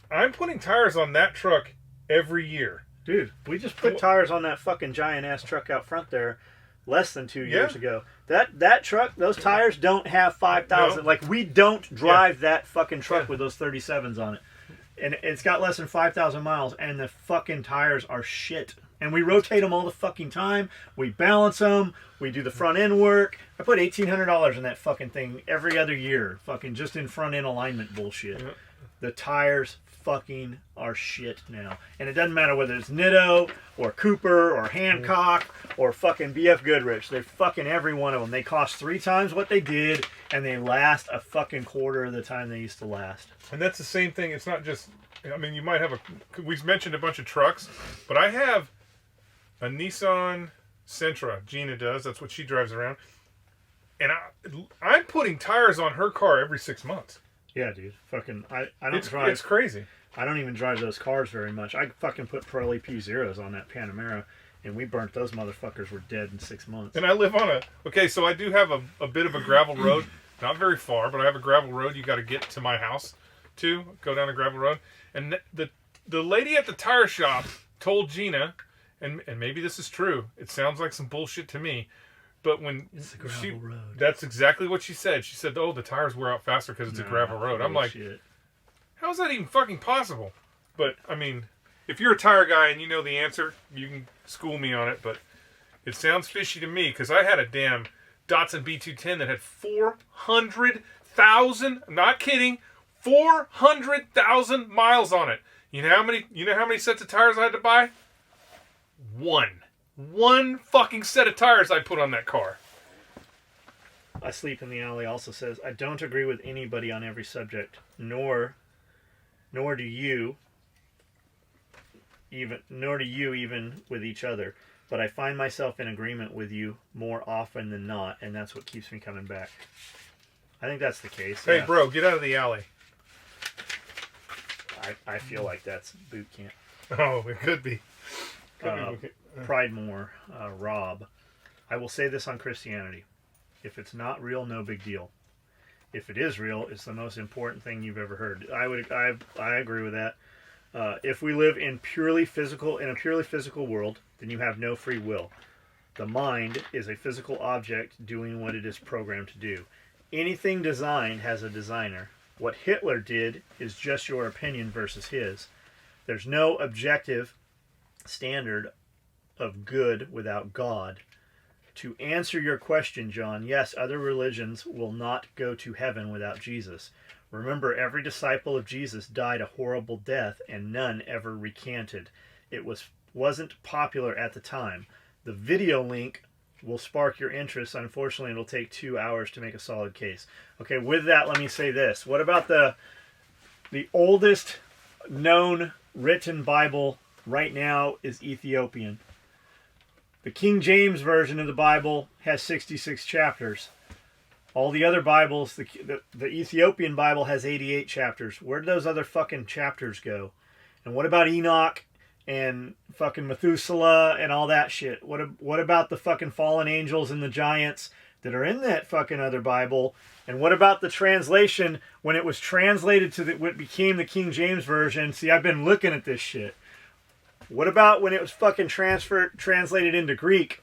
I'm putting tires on that truck every year. Dude, we just put tires on that fucking giant-ass truck out front there less than 2 years ago. That truck, those tires don't have 5,000. No. Like, we don't drive that fucking truck with those 37s on it. And it's got less than 5,000 miles, and the fucking tires are shit. And we rotate them all the fucking time. We balance them. We do the front end work. I put $1,800 in that fucking thing every other year. Fucking just in front end alignment bullshit. Yeah. The tires fucking are shit now. And it doesn't matter whether it's Nitto or Cooper or Hancock or fucking BF Goodrich. They're fucking every one of them. They cost 3 times what they did, and they last a fucking quarter of the time they used to last. And that's the same thing. It's not just I mean, you might have we've mentioned a bunch of trucks, but I have a Nissan Sentra. Gina does. That's what she drives around. And I'm putting tires on her car every 6 months. Yeah, dude. Fucking, I don't drive. It's crazy. I don't even drive those cars very much. I fucking put Pirelli P0s on that Panamera, and we burnt those motherfuckers were dead in 6 months. And I live on so I do have a bit of a gravel road. Not very far, but I have a gravel road you got to get to my house to go down a gravel road. And the lady at the tire shop told Gina, and maybe this is true. It sounds like some bullshit to me. But when it's a gravel road. That's exactly what she said. She said, "Oh, the tires wear out faster because it's a gravel road." I'm like, how is that even fucking possible? But I mean, if you're a tire guy and you know the answer, you can school me on it. But it sounds fishy to me because I had a damn Datsun B210 that had 400,000. I'm not kidding, 400,000 miles on it. You know how many sets of tires I had to buy? One fucking set of tires I put on that car. I Sleep in the Alley also says, I don't agree with anybody on every subject, nor do you even with each other. But I find myself in agreement with you more often than not, and that's what keeps me coming back. I think that's the case. Hey, bro, get out of the alley. I feel like that's boot camp. Oh, it could be. Pridemore, Rob. I will say this on Christianity. If it's not real, no big deal. If it is real, it's the most important thing you've ever heard. I agree with that. If we live in a purely physical world, then you have no free will. The mind is a physical object doing what it is programmed to do. Anything designed has a designer. What Hitler did is just your opinion versus his. There's no objective standard of good without God. To answer your question, John, yes, other religions will not go to heaven without Jesus. Remember, every disciple of Jesus died a horrible death, and none ever recanted. It wasn't popular at the time. The video link will spark your interest. Unfortunately, it'll take 2 hours to make a solid case. Okay, with that, let me say this. What about the oldest known written Bible right now is Ethiopian. The King James Version of the Bible has 66 chapters. All the other Bibles, the Ethiopian Bible has 88 chapters. Where do those other fucking chapters go? And what about Enoch and fucking Methuselah and all that shit? What about the fucking fallen angels and the giants that are in that fucking other Bible? And what about the translation when it was translated to what became the King James Version? See, I've been looking at this shit. What about when it was fucking translated into Greek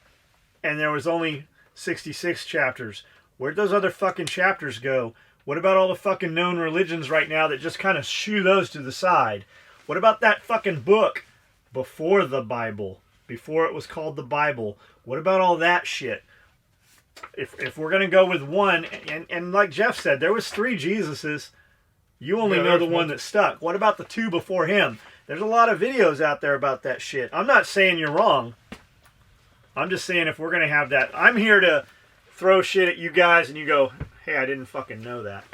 and there was only 66 chapters? Where'd those other fucking chapters go? What about all the fucking known religions right now that just kind of shoo those to the side? What about that fucking book before the Bible? Before it was called the Bible? What about all that shit? If we're going to go with one, and like Jeff said, there was 3 Jesuses. You only know the one that stuck. What about the 2 before him? There's a lot of videos out there about that shit. I'm not saying you're wrong. I'm just saying if we're going to have that, I'm here to throw shit at you guys and you go, hey, I didn't fucking know that.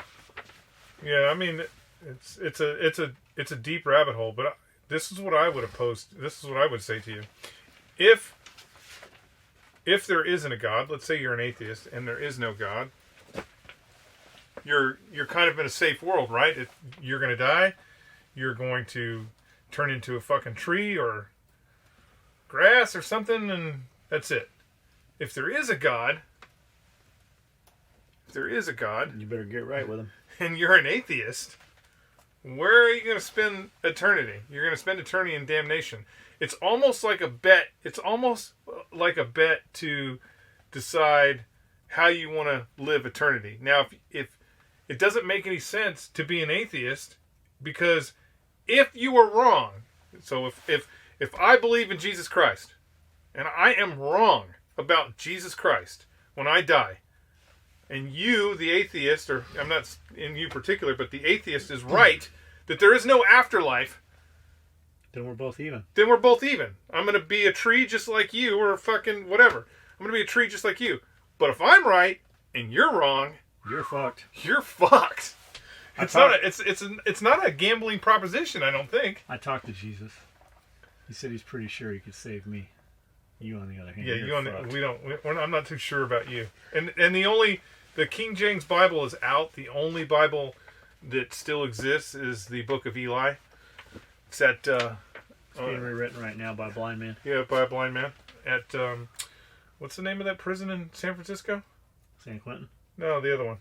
Yeah, I mean, it's a deep rabbit hole, but this is what I would oppose. This is what I would say to you. If there isn't a God, let's say you're an atheist and there is no God, you're kind of in a safe world, right? You're going to die. You're going to turn into a fucking tree or grass or something, and that's it. If there is a God, you better get right with him. And you're an atheist, where are you going to spend eternity? You're going to spend eternity in damnation. It's almost like a bet. It's almost like a bet to decide how you want to live eternity. Now, if it doesn't make any sense to be an atheist, because if you are wrong, so if I believe in Jesus Christ, and I am wrong about Jesus Christ when I die, and you, the atheist, or I'm not in you particular, but the atheist is right, that there is no afterlife, then we're both even. I'm going to be a tree just like you, or fucking whatever. I'm going to be a tree just like you. But if I'm right, and you're wrong, you're fucked. You're fucked. It's not a gambling proposition. I don't think. I talked to Jesus. He said he's pretty sure he could save me. You, on the other hand, I'm not too sure about you. And the King James Bible is out. The only Bible that still exists is the Book of Eli. It's at it's being rewritten right now by a blind man. Yeah, by a blind man at what's the name of that prison in San Francisco? San Quentin. No, the other one,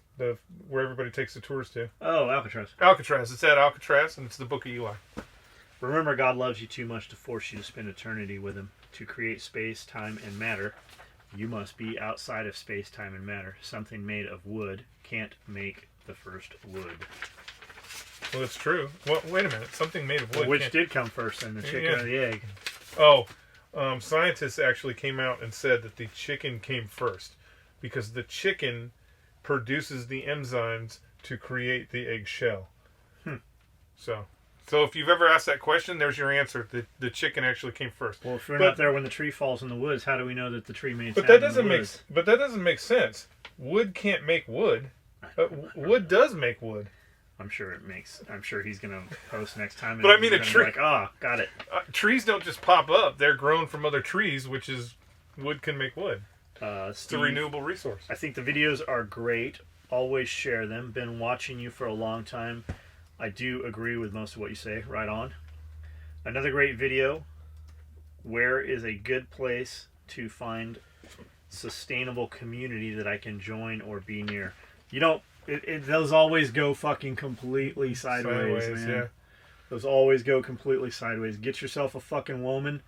where everybody takes the tours to. Oh, Alcatraz. Alcatraz. It's at Alcatraz, and it's the Book of Eli. Remember, God loves you too much to force you to spend eternity with Him. To create space, time, and matter, you must be outside of space, time, and matter. Something made of wood can't make the first wood. Well, that's true. Well, wait a minute. Something made of wood. Well, which did come first, then, the chicken or the egg? Oh, scientists actually came out and said that the chicken came first because the chicken produces the enzymes to create the egg shell. So if you've ever asked that question, there's your answer. The chicken actually came first. Well, if we're not there when the tree falls in the woods, how do we know that the tree made? But that doesn't make sense. Wood can't make wood. Wood does make wood. I'm sure he's gonna post next time. But I mean, a tree. Like, got it. Trees don't just pop up. They're grown from other trees, which is wood can make wood. It's a renewable resource. I think the videos are great. Always share them. Been watching you for a long time. I do agree with most of what you say. Right on. Another great video. Where is a good place to find sustainable community that I can join or be near? You don't. Those always go fucking completely sideways, man. Yeah. Those always go completely sideways. Get yourself a fucking woman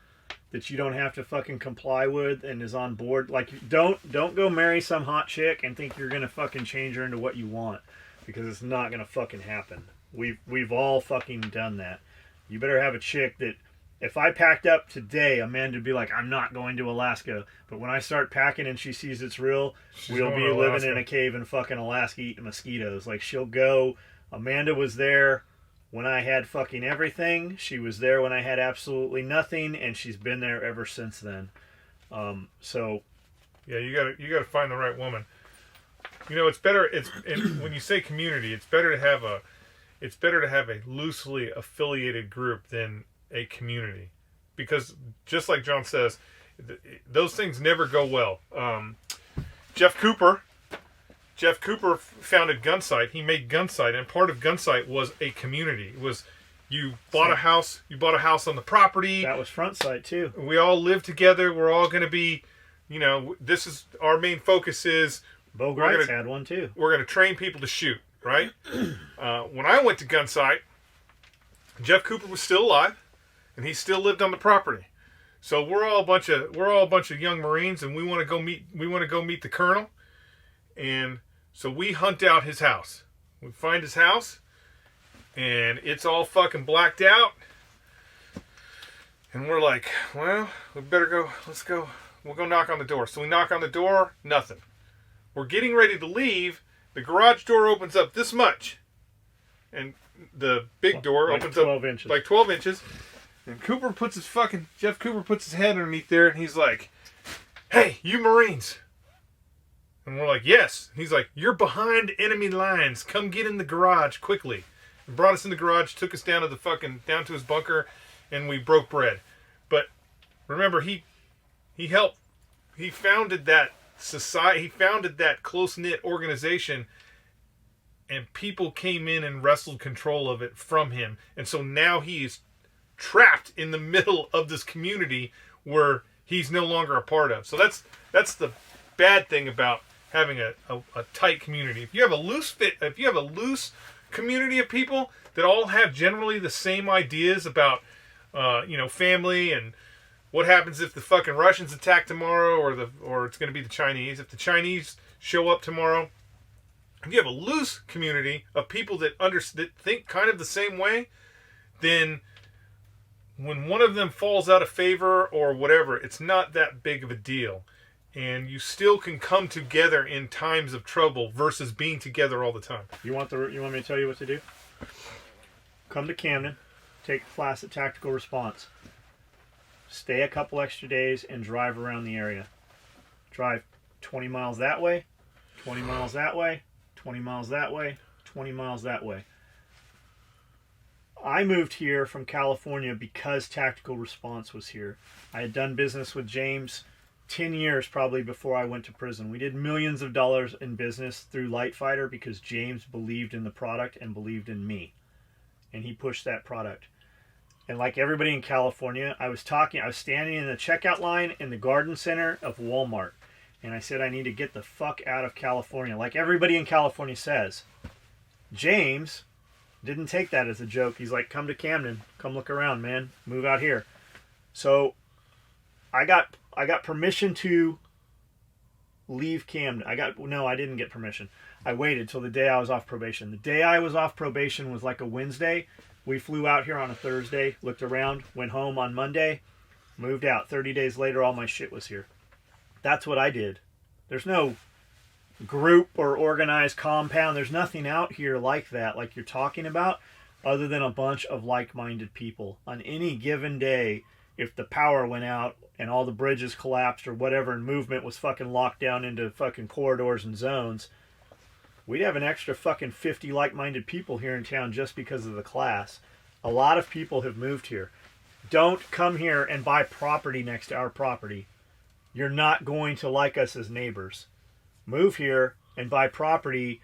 that you don't have to fucking comply with and is on board. Like, don't go marry some hot chick and think you're gonna fucking change her into what you want, because it's not gonna fucking happen. We've all fucking done that. You better have a chick that, if I packed up today, Amanda would be like, I'm not going to Alaska. But when I start packing and she sees it's real, we'll be living in a cave in fucking Alaska eating mosquitoes. Like, she'll go. Amanda was there when I had fucking everything. She was there when I had absolutely nothing, and she's been there ever since then. Yeah, you gotta find the right woman. You know, it's better. When you say community, it's better to have a loosely affiliated group than a community, because just like John says, those things never go well. Jeff Cooper founded Gunsight. He made Gunsight, and part of Gunsight was a community. It was you bought a house on the property. That was Front Sight too. We all live together. We're all going to be, this is our main focus is. Bo Grites had one too. We're going to train people to shoot. Right? When I went to Gunsight, Jeff Cooper was still alive, and he still lived on the property. So we're all a bunch of young Marines, and we want to go meet the colonel. And so we hunt out his house. We find his house, and it's all fucking blacked out. And we're like, well, we better go. Let's go. We'll go knock on the door. So we knock on the door. Nothing. We're getting ready to leave. The garage door opens up this much, and the big door opens up like 12 inches. And Jeff Cooper puts his head underneath there, and he's like, "Hey, you Marines!" And we're like, "Yes." And he's like, "You're behind enemy lines. Come get in the garage quickly." And brought us in the garage, took us down to his bunker, and we broke bread. But remember, he founded that society. He founded that close-knit organization, and people came in and wrestled control of it from him. And so now he is trapped in the middle of this community where he's no longer a part of. So that's the bad thing about having a tight community. If you have a loose community of people that all have generally the same ideas about family and what happens if the fucking Russians attack tomorrow, or it's going to be the Chinese? If the Chinese show up tomorrow, if you have a loose community of people that think kind of the same way, then when one of them falls out of favor or whatever, it's not that big of a deal, and you still can come together in times of trouble versus being together all the time. You want me to tell you what to do? Come to Camden, take a class at Tactical Response. Stay a couple extra days and drive around the area. Drive 20 miles that way, 20 miles that way, 20 miles that way, 20 miles that way. I moved here from California because Tactical Response was here. I had done business with James 10 years probably before I went to prison. We did millions of dollars in business through Light Fighter because James believed in the product and believed in me. And he pushed that product. And like everybody in California, I was standing in the checkout line in the garden center of Walmart. And I said, I need to get the fuck out of California. Like everybody in California says. James didn't take that as a joke. He's like, come to Camden. Come look around, man. Move out here. So I got permission to leave Camden. I didn't get permission. I waited till the day I was off probation. The day I was off probation was like a Wednesday. We flew out here on a Thursday, looked around, went home on Monday, moved out. 30 days later, all my shit was here. That's what I did. There's no group or organized compound. There's nothing out here like that, like you're talking about, other than a bunch of like-minded people. On any given day, if the power went out and all the bridges collapsed or whatever and movement was fucking locked down into fucking corridors and zones, we'd have an extra fucking 50 like-minded people here in town just because of the class. A lot of people have moved here. Don't come here and buy property next to our property. You're not going to like us as neighbors. Move here and buy property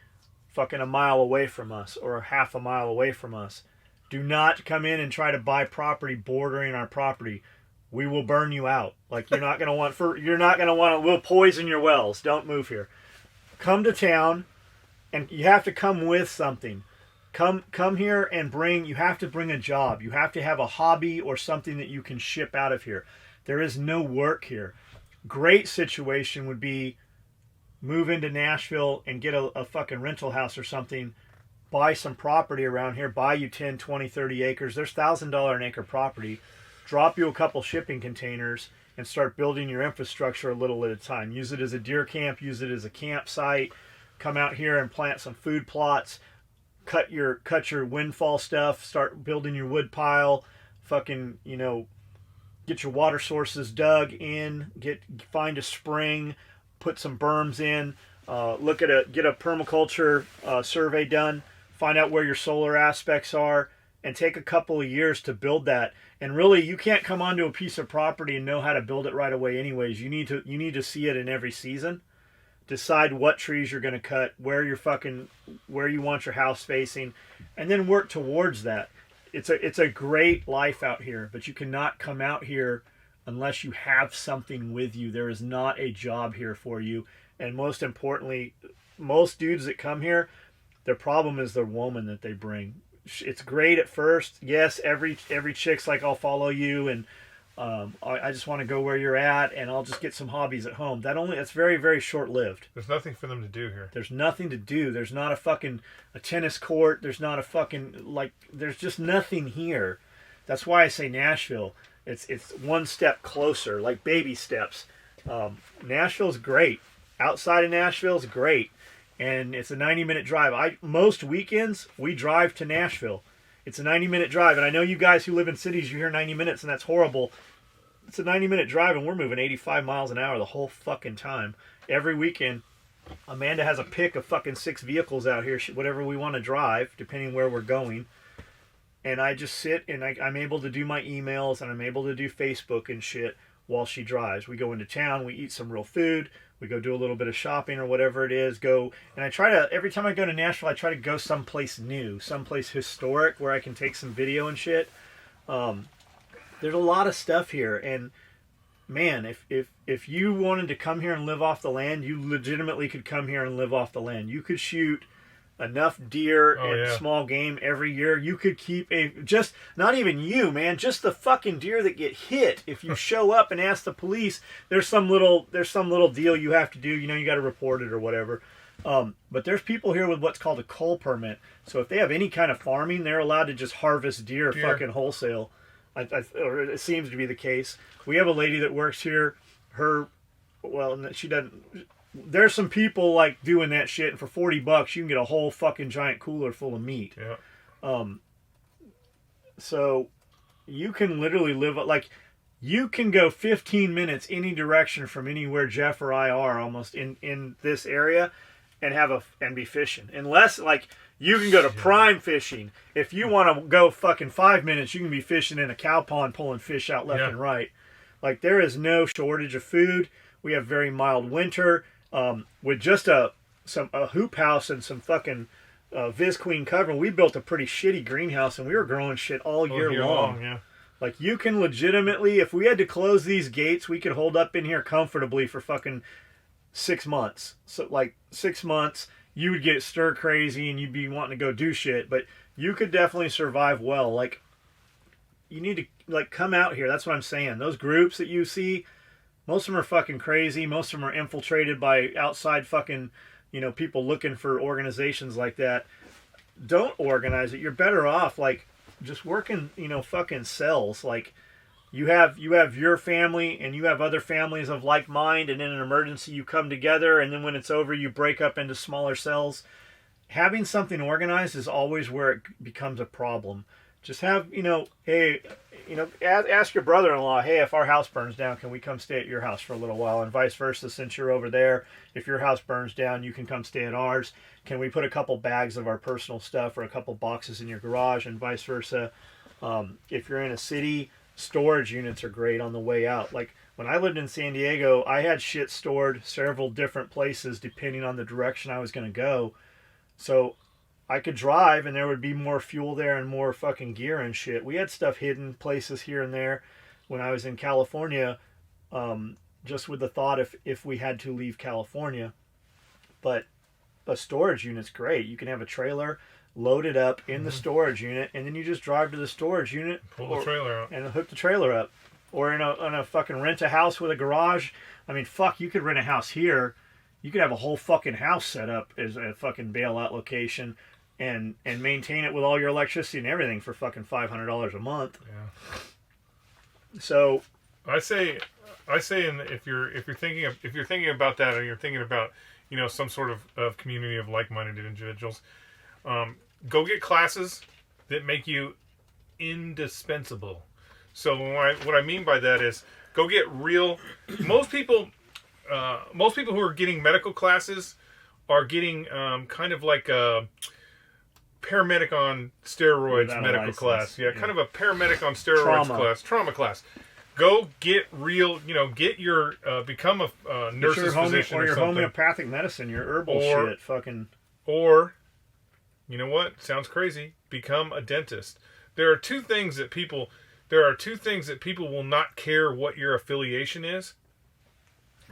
fucking a mile away from us or half a mile away from us. Do not come in and try to buy property bordering our property. We will burn you out. Like we'll poison your wells. Don't move here. Come to town. And you have to come with something. Come here and you have to bring a job. You have to have a hobby or something that you can ship out of here. There is no work here. Great situation would be move into Nashville and get a fucking rental house or something. Buy some property around here. Buy you 10, 20, 30 acres. There's $1,000 an acre property. Drop you a couple shipping containers and start building your infrastructure a little at a time. Use it as a deer camp. Use it as a campsite. Come out here and plant some food plots, cut your windfall stuff, start building your wood pile, fucking, get your water sources dug in, find a spring, put some berms in, get a permaculture survey done, find out where your solar aspects are, and take a couple of years to build that. And really, you can't come onto a piece of property and know how to build it right away anyways. You need to see it in every season. Decide what trees you're going to cut, where you want your house facing, and then work towards that. It's a great life out here, but you cannot come out here unless you have something with you. There is not a job here for you. And most importantly, most dudes that come here, their problem is the woman that they bring. It's great at first. Yes, every chick's like, I'll follow you, and I just want to go where you're at, and I'll just get some hobbies at home. That's very, very short-lived. There's nothing for them to do here. There's nothing to do. There's not a tennis court. There's not there's just nothing here. That's why I say Nashville. It's one step closer, like baby steps. Nashville's great. Outside of Nashville's great. And it's a 90-minute drive. Most weekends, we drive to Nashville. It's a 90-minute drive, and I know you guys who live in cities, you hear 90 minutes, and that's horrible. It's a 90-minute drive, and we're moving 85 miles an hour the whole fucking time. Every weekend, Amanda has a pick of fucking 6 vehicles out here, whatever we want to drive, depending where we're going. And I just sit, and I'm able to do my emails, and I'm able to do Facebook and shit while she drives. We go into town, we eat some real food, we go do a little bit of shopping or whatever it is, and I try to, every time I go to Nashville, I try to go someplace new, someplace historic where I can take some video and shit. There's a lot of stuff here, and man, if you wanted to come here and live off the land, you legitimately could come here and live off the land. You could shoot enough deer and small game every year. You could keep not even you, man, just the fucking deer that get hit. If you show up and ask the police, there's some little deal you have to do. You got to report it or whatever. But there's people here with what's called a cull permit. So if they have any kind of farming, they're allowed to just harvest deer. Fucking wholesale. Or it seems to be the case. We have a lady that works here. She doesn't. There's some people like doing that shit, and for $40 you can get a whole fucking giant cooler full of meat. Yeah. So you can literally live like you can go 15 minutes any direction from anywhere Jeff or I are almost in this area and and be fishing. Unless like You can go to prime fishing. If you want to go fucking 5 minutes, you can be fishing in a cow pond pulling fish out left and right. Like, there is no shortage of food. We have very mild winter. With just a hoop house and some fucking Viz Queen covering, we built a pretty shitty greenhouse, and we were growing shit all year long. Yeah. Like, you can legitimately, if we had to close these gates, we could hold up in here comfortably for fucking 6 months. So, like, 6 months, you would get stir crazy and you'd be wanting to go do shit, but you could definitely survive well. Like, you need to, like, come out here. That's what I'm saying. Those groups that you see, most of them are fucking crazy. Most of them are infiltrated by outside fucking, you know, people looking for organizations like that. Don't organize it. You're better off, like, just working, you know, fucking cells. Like, you have your family and you have other families of like mind, and in an emergency you come together, and then when it's over you break up into smaller cells. Having something organized is always where it becomes a problem. Just have, you know, hey, you know, ask your brother-in-law, hey, if our house burns down, can we come stay at your house for a little while? And vice versa, since you're over there, if your house burns down, you can come stay at ours. Can we put a couple bags of our personal stuff or a couple boxes in your garage? And vice versa. If you're in a city, storage units are great on the way out. Like, when I lived in San Diego, I had shit stored several different places depending on the direction I was going to go. So I could drive and there would be more fuel there and more fucking gear and shit. We had stuff hidden places here and there when I was in California, just with the thought if we had to leave California. But a storage unit's great. You can have a trailer, load it up in the storage unit, and then you just drive to the storage unit, pull the trailer out, and hook the trailer up. Or in a fucking rent a house with a garage. I mean, fuck, you could rent a house here. You could have a whole fucking house set up as a fucking bailout location and maintain it with all your electricity and everything for fucking $500 a month. Yeah. So I say, if you're thinking about that, or you're thinking about, you know, some sort of community of like-minded individuals, go get classes that make you indispensable. So what I mean by that is, go get real. Most people who are getting medical classes are getting kind of like a paramedic on steroids medical class. Yeah, kind of a paramedic on steroids trauma class. Go get real, you know, get your, become a nurse's physician or your something. Homeopathic medicine, your herbal shit, fucking. Or, you know what? Sounds crazy. Become a dentist. There are two things that people will not care what your affiliation is.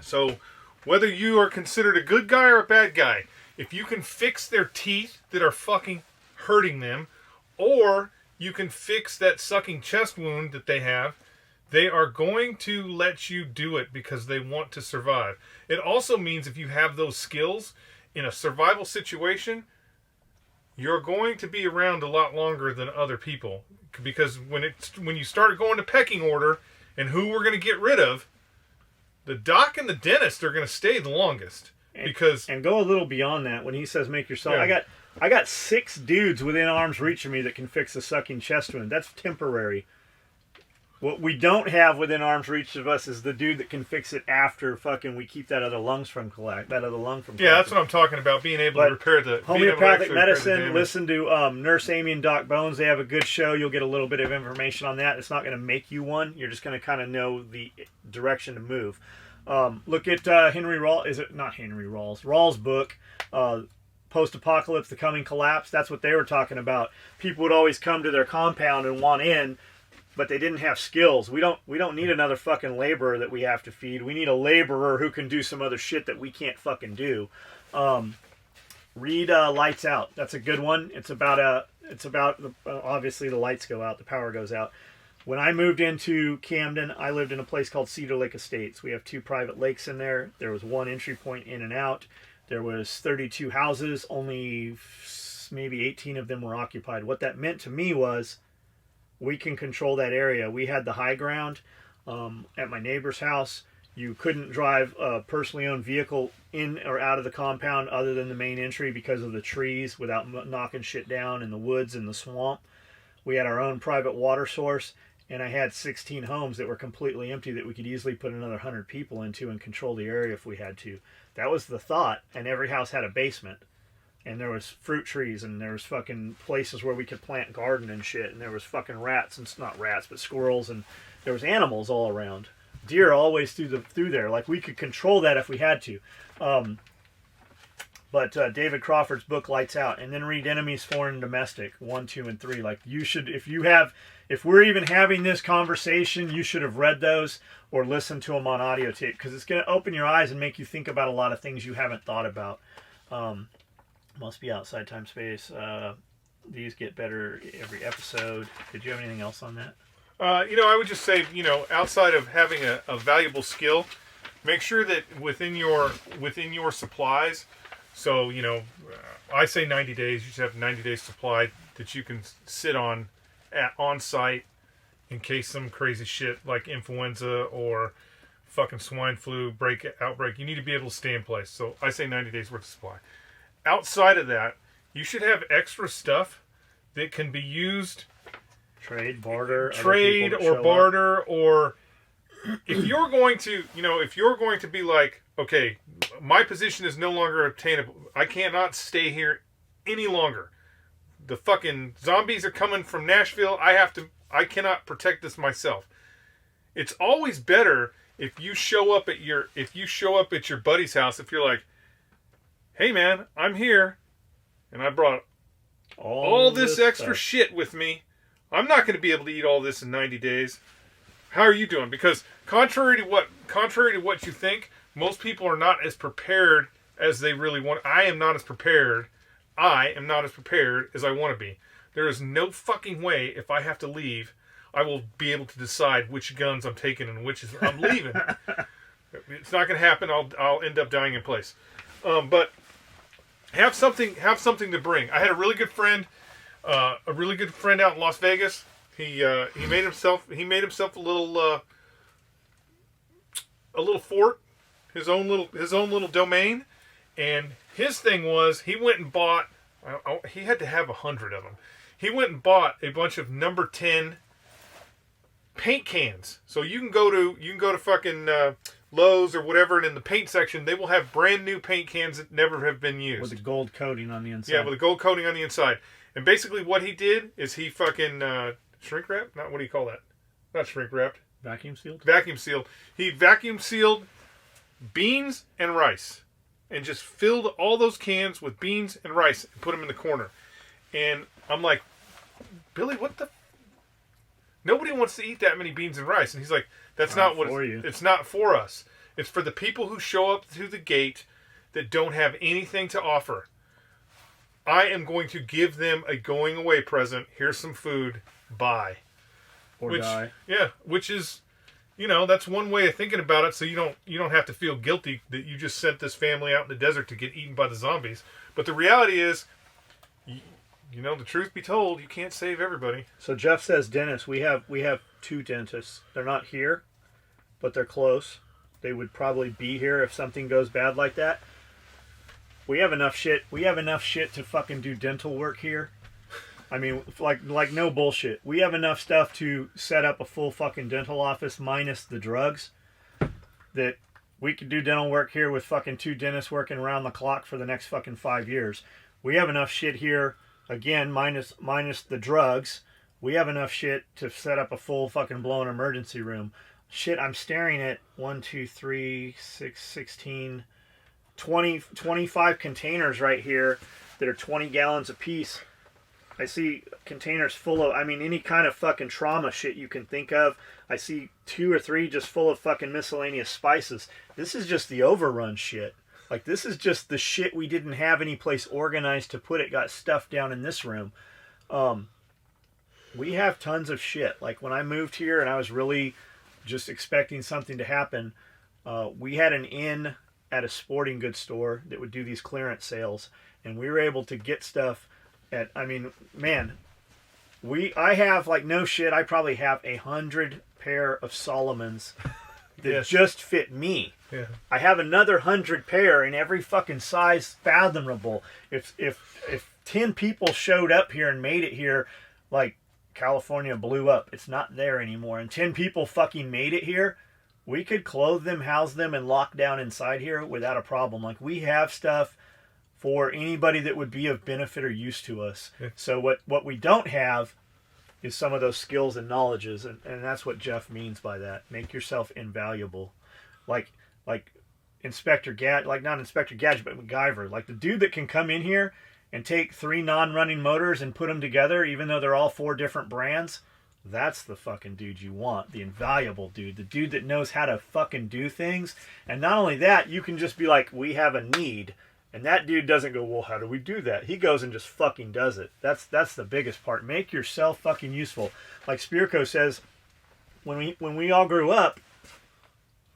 So, whether you are considered a good guy or a bad guy, if you can fix their teeth that are fucking hurting them, or you can fix that sucking chest wound that they have, they are going to let you do it because they want to survive. It also means if you have those skills in a survival situation, you're going to be around a lot longer than other people. Because when you start going to pecking order and who we're going to get rid of, the doc and the dentist are going to stay the longest. And go a little beyond that when he says make yourself. Yeah. I got 6 dudes within arm's reach of me that can fix a sucking chest wound. That's temporary. What we don't have within arm's reach of us is the dude that can fix it after fucking we keep that other lung from collapsing. Yeah, that's what I'm talking about. Being able to repair the homeopathic medicine. Listen to Nurse Amy and Doc Bones. They have a good show. You'll get a little bit of information on that. It's not going to make you one. You're just going to kind of know the direction to move. Look at Henry Rawls. Is it not Henry Rawls? Rawls' book. Post-apocalypse, the coming collapse. That's what they were talking about. People would always come to their compound and want in, but they didn't have skills. We don't need another fucking laborer that we have to feed. We need a laborer who can do some other shit that we can't fucking do. Read Lights Out. That's a good one. It's about obviously the lights go out, the power goes out. When I moved into Camden, I lived in a place called Cedar Lake Estates. We have 2 private lakes in there. There was 1 entry point in and out. There was 32 houses. Only maybe 18 of them were occupied. What that meant to me was we can control that area. We had the high ground at my neighbor's house. You couldn't drive a personally owned vehicle in or out of the compound other than the main entry because of the trees without knocking shit down in the woods and the swamp. We had our own private water source, and I had 16 homes that were completely empty that we could easily put another 100 people into and control the area if we had to. That was the thought, and every house had a basement. and there was fruit trees, and there was fucking places where we could plant garden and shit, and there was fucking rats, and not rats, but squirrels, and there was animals all around. Deer always through there. Like, we could control that if we had to. But David Crawford's book, Lights Out, and then read Enemies, Foreign and Domestic, 1, 2, and 3. Like, you should, if we're even having this conversation, you should have read those or listened to them on audio tape, because it's going to open your eyes and make you think about a lot of things you haven't thought about. Must be outside time space. These get better every episode. Did you have anything else on that? I would just say, outside of having a valuable skill, make sure that within your supplies. So, I say 90 days. You should have 90 days supply that you can sit on site in case some crazy shit like influenza or fucking swine flu outbreak. You need to be able to stay in place. So I say 90 days worth of supply. Outside of that, you should have extra stuff that can be used. Trade, barter, or if you're going to be like, okay, my position is no longer obtainable. I cannot stay here any longer. The fucking zombies are coming from Nashville. I cannot protect this myself. It's always better if you show up at your buddy's house, if you're like, hey man, I'm here and I brought all this extra shit with me. I'm not going to be able to eat all this in 90 days. How are you doing? Because contrary to what you think, most people are not as prepared as they really want. I am not as prepared as I want to be. There is no fucking way, if I have to leave, I will be able to decide which guns I'm taking and which I'm leaving. It's not going to happen. I'll end up dying in place. But have something to bring. I had a really good friend out in Las Vegas. He made himself a little fort, his own little domain, and his thing was he went and bought. He had to have 100 of them. He went and bought a bunch of number 10 paint cans. So you can go to fucking Lowe's or whatever, and in the paint section they will have brand new paint cans that never have been used with a gold coating on the inside. Yeah, with a gold coating on the inside. And basically what he did is he fucking shrink wrapped? Not, what do you call that? Not shrink wrapped. Vacuum sealed? Vacuum sealed. He vacuum sealed beans and rice. And just filled all those cans with beans and rice and put them in the corner. And I'm like, Billy, what the? Nobody wants to eat that many beans and rice. And he's like, that's not what it's not for us. It's for the people who show up to the gate that don't have anything to offer. I am going to give them a going away present. Here's some food. Bye. Or die. Yeah, which is, that's one way of thinking about it. So you don't have to feel guilty that you just sent this family out in the desert to get eaten by the zombies. But the reality is, the truth be told, you can't save everybody. So Jeff says, dentists. We have 2 dentists. They're not here, but they're close. They would probably be here if something goes bad like that. We have enough shit. We have enough shit to fucking do dental work here. I mean, like no bullshit. We have enough stuff to set up a full fucking dental office minus the drugs. That we could do dental work here with fucking 2 dentists working around the clock for the next fucking 5 years. We have enough shit here, again, minus the drugs. We have enough shit to set up a full fucking blown emergency room. Shit, I'm staring at 1, 2, 3, 6, 16, 20, 25 containers right here that are 20 gallons apiece. I see containers full of, any kind of fucking trauma shit you can think of. I see 2 or 3 just full of fucking miscellaneous spices. This is just the overrun shit. Like, this is just the shit we didn't have any place organized to put it, got stuffed down in this room. We have tons of shit. Like, when I moved here and I was really just expecting something to happen, we had an inn at a sporting goods store that would do these clearance sales. And we were able to get stuff at, I have, like, no shit, I probably have 100 pair of Solomons that just fit me. Yeah. I have another 100 pair in every fucking size fathomable. If 10 people showed up here and made it here, like California blew up, it's not there anymore, and 10 people fucking made it here, we could clothe them, house them, and lock down inside here without a problem. Like, we have stuff for anybody that would be of benefit or use to us. Yeah. So what we don't have is some of those skills and knowledges, and that's what Jeff means by that. Make yourself invaluable. Like Inspector Gadget, like not Inspector Gadget, but MacGyver. Like the dude that can come in here and take 3 non-running motors and put them together, even though they're all 4 different brands. That's the fucking dude you want. The invaluable dude. The dude that knows how to fucking do things. And not only that, you can just be like, we have a need. And that dude doesn't go, well, how do we do that? He goes and just fucking does it. That's the biggest part. Make yourself fucking useful. Like Spirko says, when we all grew up,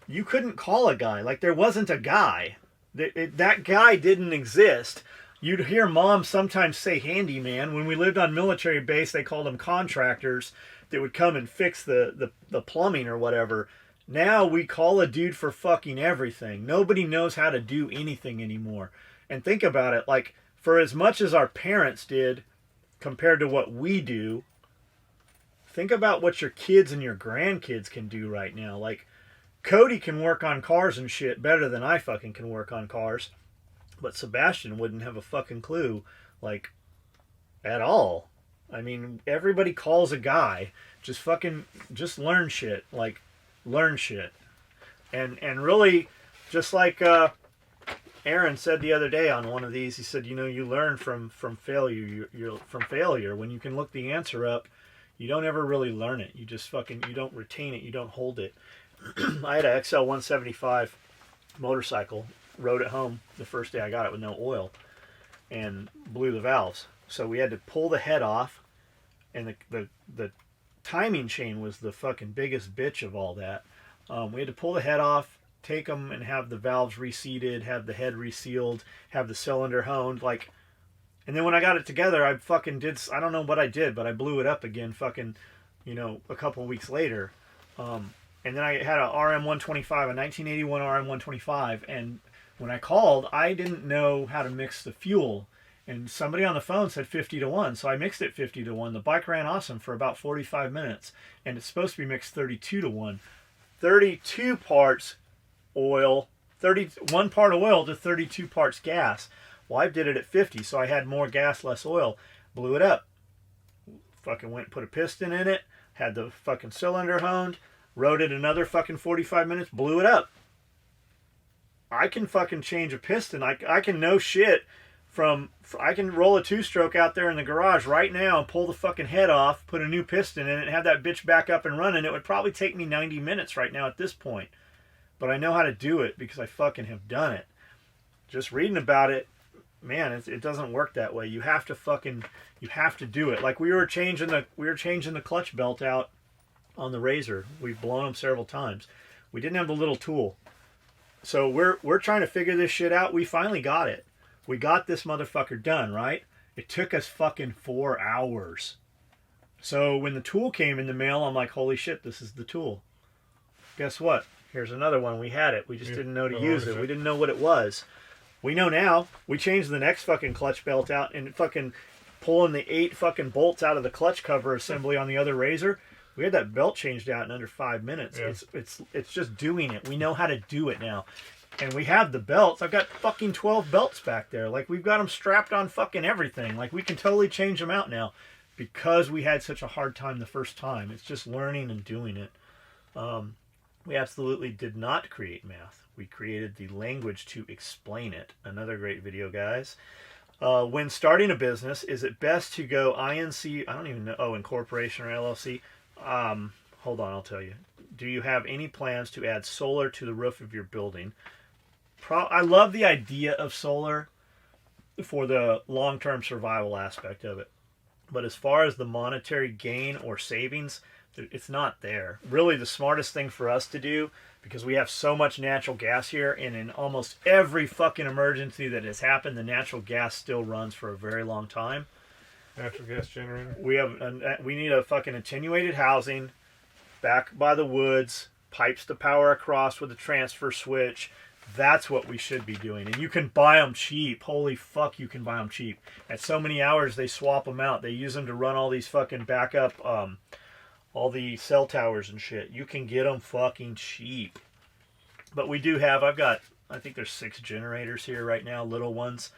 you couldn't call a guy. Like there wasn't a guy. That guy didn't exist. You'd hear mom sometimes say handyman. When we lived on military base, they called them contractors that would come and fix the plumbing or whatever. Now we call a dude for fucking everything. Nobody knows how to do anything anymore. And think about it, like for as much as our parents did compared to what we do, think about what your kids and your grandkids can do right now. Like Cody can work on cars and shit better than I fucking can work on cars. But Sebastian wouldn't have a fucking clue, like, at all. I mean, everybody calls a guy. Just learn shit. Like, learn shit. And really, just like Aaron said the other day on one of these, he said, you know, you learn from failure. You're from failure. When you can look the answer up, you don't ever really learn it. You just you don't retain it. You don't hold it. I had an XL 175 motorcycle. Rode it home the first day I got it with no oil and blew the valves. So we had to pull the head off, and the timing chain was the fucking biggest bitch of all that. We had to pull the head off, take them and have the valves reseated, have the head resealed, have the cylinder honed, like, and then when I got it together, I fucking did, I don't know what I did, but I blew it up again fucking, you know, a couple of weeks later. And then I had a RM125, a 1981 RM125, and when I called, I didn't know how to mix the fuel. And somebody on the phone said 50-1. So I mixed it 50-1. The bike ran awesome for about 45 minutes. And it's supposed to be mixed 32-1. 32 parts oil, 1 part oil to 32 parts gas. Well, I did it at 50, so I had more gas, less oil. Blew it up. Fucking went and put a piston in it. Had the fucking cylinder honed. Rode it another fucking 45 minutes. Blew it up. I can fucking change a piston. I can know shit I can roll a 2-stroke out there in the garage right now and pull the fucking head off, put a new piston in it, and have that bitch back up and running. It would probably take me 90 minutes right now at this point. But I know how to do it because I fucking have done it. Just reading about it, man, it doesn't work that way. You have to do it. Like we were changing the clutch belt out on the Razor. We've blown them several times. We didn't have the little tool. So we're trying to figure this shit out. We finally got it. We got this motherfucker done, right? It took us fucking 4 hours. So when the tool came in the mail, I'm like, holy shit, this is the tool. Guess what? Here's another one. We had it. We just didn't know to use it. We didn't know what it was. We know now. We changed the next fucking clutch belt out and fucking pulling the 8 fucking bolts out of the clutch cover assembly on the other Razor. We had that belt changed out in under 5 minutes. Yeah. It's just doing it. We know how to do it now. And we have the belts. I've got fucking 12 belts back there. Like, we've got them strapped on fucking everything. Like, we can totally change them out now because we had such a hard time the first time. It's just learning and doing it. We absolutely did not create math. We created the language to explain it. Another great video, guys. When starting a business, is it best to go INC, I don't even know, incorporation or LLC? Hold on, I'll tell you. Do you have any plans to add solar to the roof of your building? I love the idea of solar for the long-term survival aspect of it. But as far as the monetary gain or savings, it's not there. Really, the smartest thing for us to do, because we have so much natural gas here, and in almost every fucking emergency that has happened, the natural gas still runs for a very long time. Natural gas generator. We need a fucking attenuated housing back by the woods, pipes to power across with a transfer switch. That's what we should be doing. And you can buy them cheap. Holy fuck, you can buy them cheap. At so many hours, they swap them out. They use them to run all these fucking backup, all the cell towers and shit. You can get them fucking cheap. But we do have, I think there's 6 generators here right now, little ones.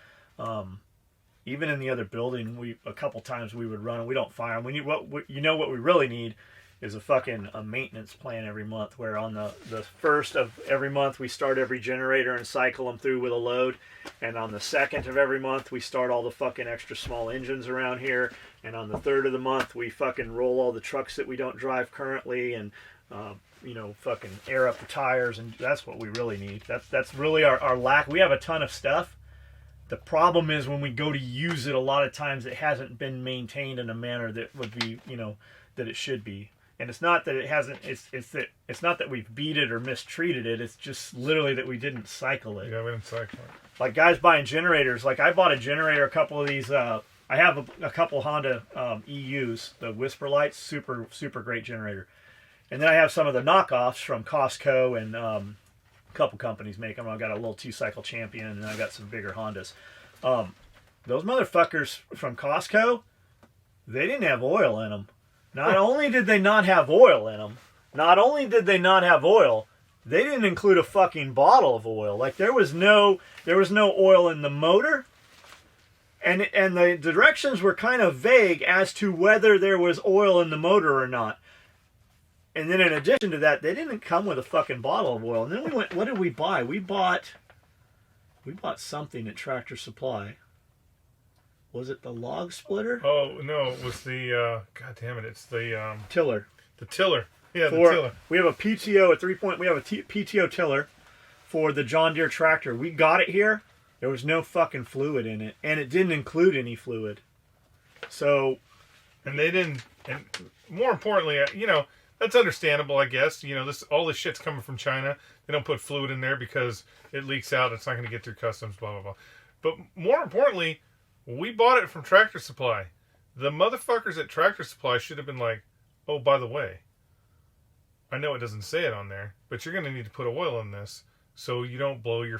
Even in the other building, a couple times we would run. We don't fire them. What we really need is a maintenance plan every month. Where on the first of every month we start every generator and cycle them through with a load, and on the second of every month we start all the fucking extra small engines around here, and on the third of the month we fucking roll all the trucks that we don't drive currently, and fucking air up the tires, and that's what we really need. That's really our lack. We have a ton of stuff. The problem is when we go to use it, a lot of times it hasn't been maintained in a manner that would be, that it should be. And it's not that it hasn't. It's not that we've beat it or mistreated it. It's just literally that we didn't cycle it. Yeah, we didn't cycle it. Like guys buying generators. Like I bought a generator. A couple of these. I have a couple Honda EUs, the Whisper Lights. Super great generator. And then I have some of the knockoffs from Costco and a couple companies make them. I got a little 2-cycle Champion, and I got some bigger Hondas. Those motherfuckers from Costco, they didn't have oil in them. Not only did they not have oil in them, they didn't include a fucking bottle of oil. Like there was no oil in the motor, and the directions were kind of vague as to whether there was oil in the motor or not. And then in addition to that, they didn't come with a fucking bottle of oil. And then we went, what did we buy? We bought something at Tractor Supply. Was it the log splitter? Oh, no, it was the, God damn it, it's the... tiller. The tiller. Yeah, the tiller. We have a PTO, we have a PTO tiller for the John Deere tractor. We got it here. There was no fucking fluid in it. And it didn't include any fluid. So... And they didn't... And more importantly, that's understandable, I guess. All this shit's coming from China. They don't put fluid in there because it leaks out. It's not going to get through customs, blah, blah, blah. But more importantly... We bought it from Tractor Supply. The motherfuckers at Tractor Supply should have been like, oh, by the way, I know it doesn't say it on there, but you're going to need to put oil in this so you don't blow the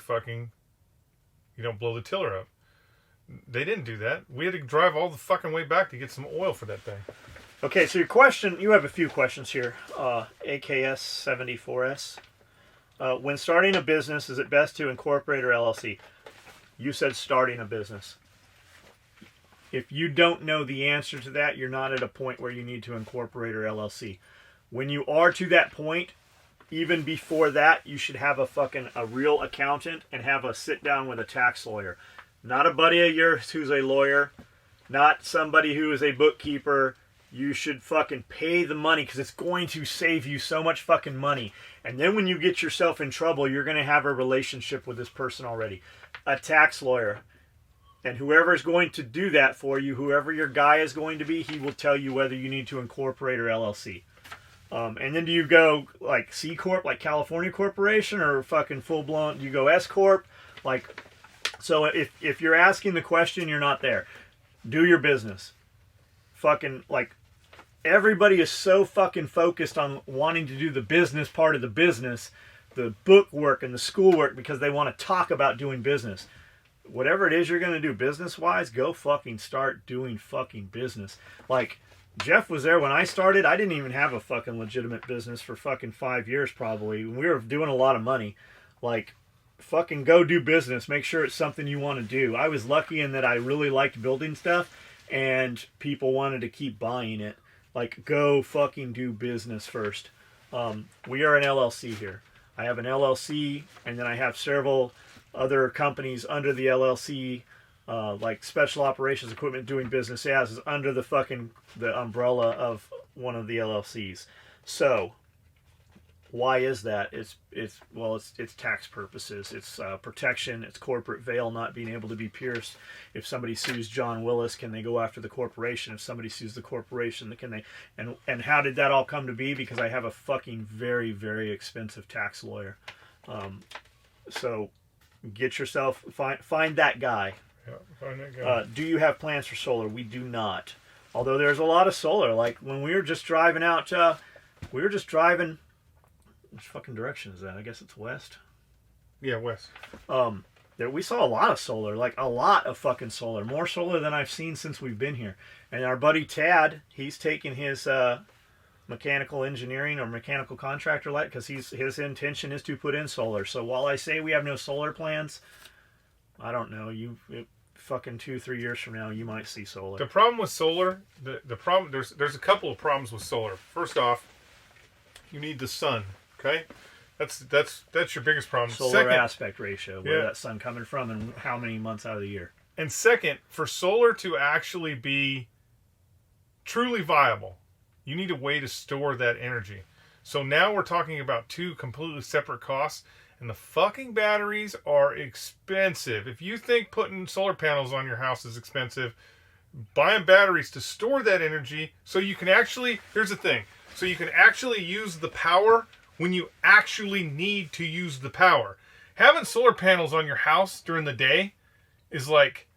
tiller up. They didn't do that. We had to drive all the fucking way back to get some oil for that thing. Okay, so you have a few questions here. AKS74S. When starting a business, is it best to incorporate or LLC? You said starting a business. If you don't know the answer to that, you're not at a point where you need to incorporate or LLC. When you are to that point, even before that, you should have a real accountant and have a sit down with a tax lawyer. Not a buddy of yours who's a lawyer, not somebody who is a bookkeeper. You should fucking pay the money because it's going to save you so much fucking money. And then when you get yourself in trouble, you're going to have a relationship with this person already. A tax lawyer. And whoever is going to do that for you, whoever your guy is going to be, he will tell you whether you need to incorporate or LLC. And then do you go like C Corp, like California Corporation, or fucking full blown? You go S Corp, like. So if you're asking the question, you're not there. Do your business. Fucking like. Everybody is so fucking focused on wanting to do the business part of the business, the book work and the school work, because they want to talk about doing business. Whatever it is you're going to do business-wise, go fucking start doing fucking business. Like, Jeff was there when I started. I didn't even have a fucking legitimate business for fucking 5 years probably. We were doing a lot of money. Like, fucking go do business. Make sure it's something you want to do. I was lucky in that I really liked building stuff, and people wanted to keep buying it. Like, go fucking do business first. We are an LLC here. I have an LLC, and then I have several other companies under the LLC, like Special Operations Equipment Doing Business As is under the umbrella of one of the LLCs. So, why is that? It's tax purposes. It's protection. It's corporate veil not being able to be pierced. If somebody sues John Willis, can they go after the corporation? If somebody sues the corporation, can they? And how did that all come to be? Because I have a fucking very, very expensive tax lawyer. So get yourself find that guy. Yeah, find that guy. Do you have plans for solar? We do not. Although there's a lot of solar. Like when we were just driving out, which fucking direction is that? I guess it's west. Yeah, west. We saw a lot of solar, like a lot of fucking solar. More solar than I've seen since we've been here. And our buddy Tad, he's taking his mechanical engineering or mechanical contractor light because his intention is to put in solar. So while I say we have no solar plans, I don't know. fucking 2-3 years from now, you might see solar. The problem with solar, the problem, there's a couple of problems with solar. First off, you need the sun. Okay, that's your biggest problem. Solar aspect ratio, where that sun coming from, and how many months out of the year. And second, for solar to actually be truly viable, you need a way to store that energy. So now we're talking about two completely separate costs, and the fucking batteries are expensive. If you think putting solar panels on your house is expensive, buying batteries to store that energy so you can actually, here's the thing, so you can actually use the power when you actually need to use the power. Having solar panels on your house during the day is like,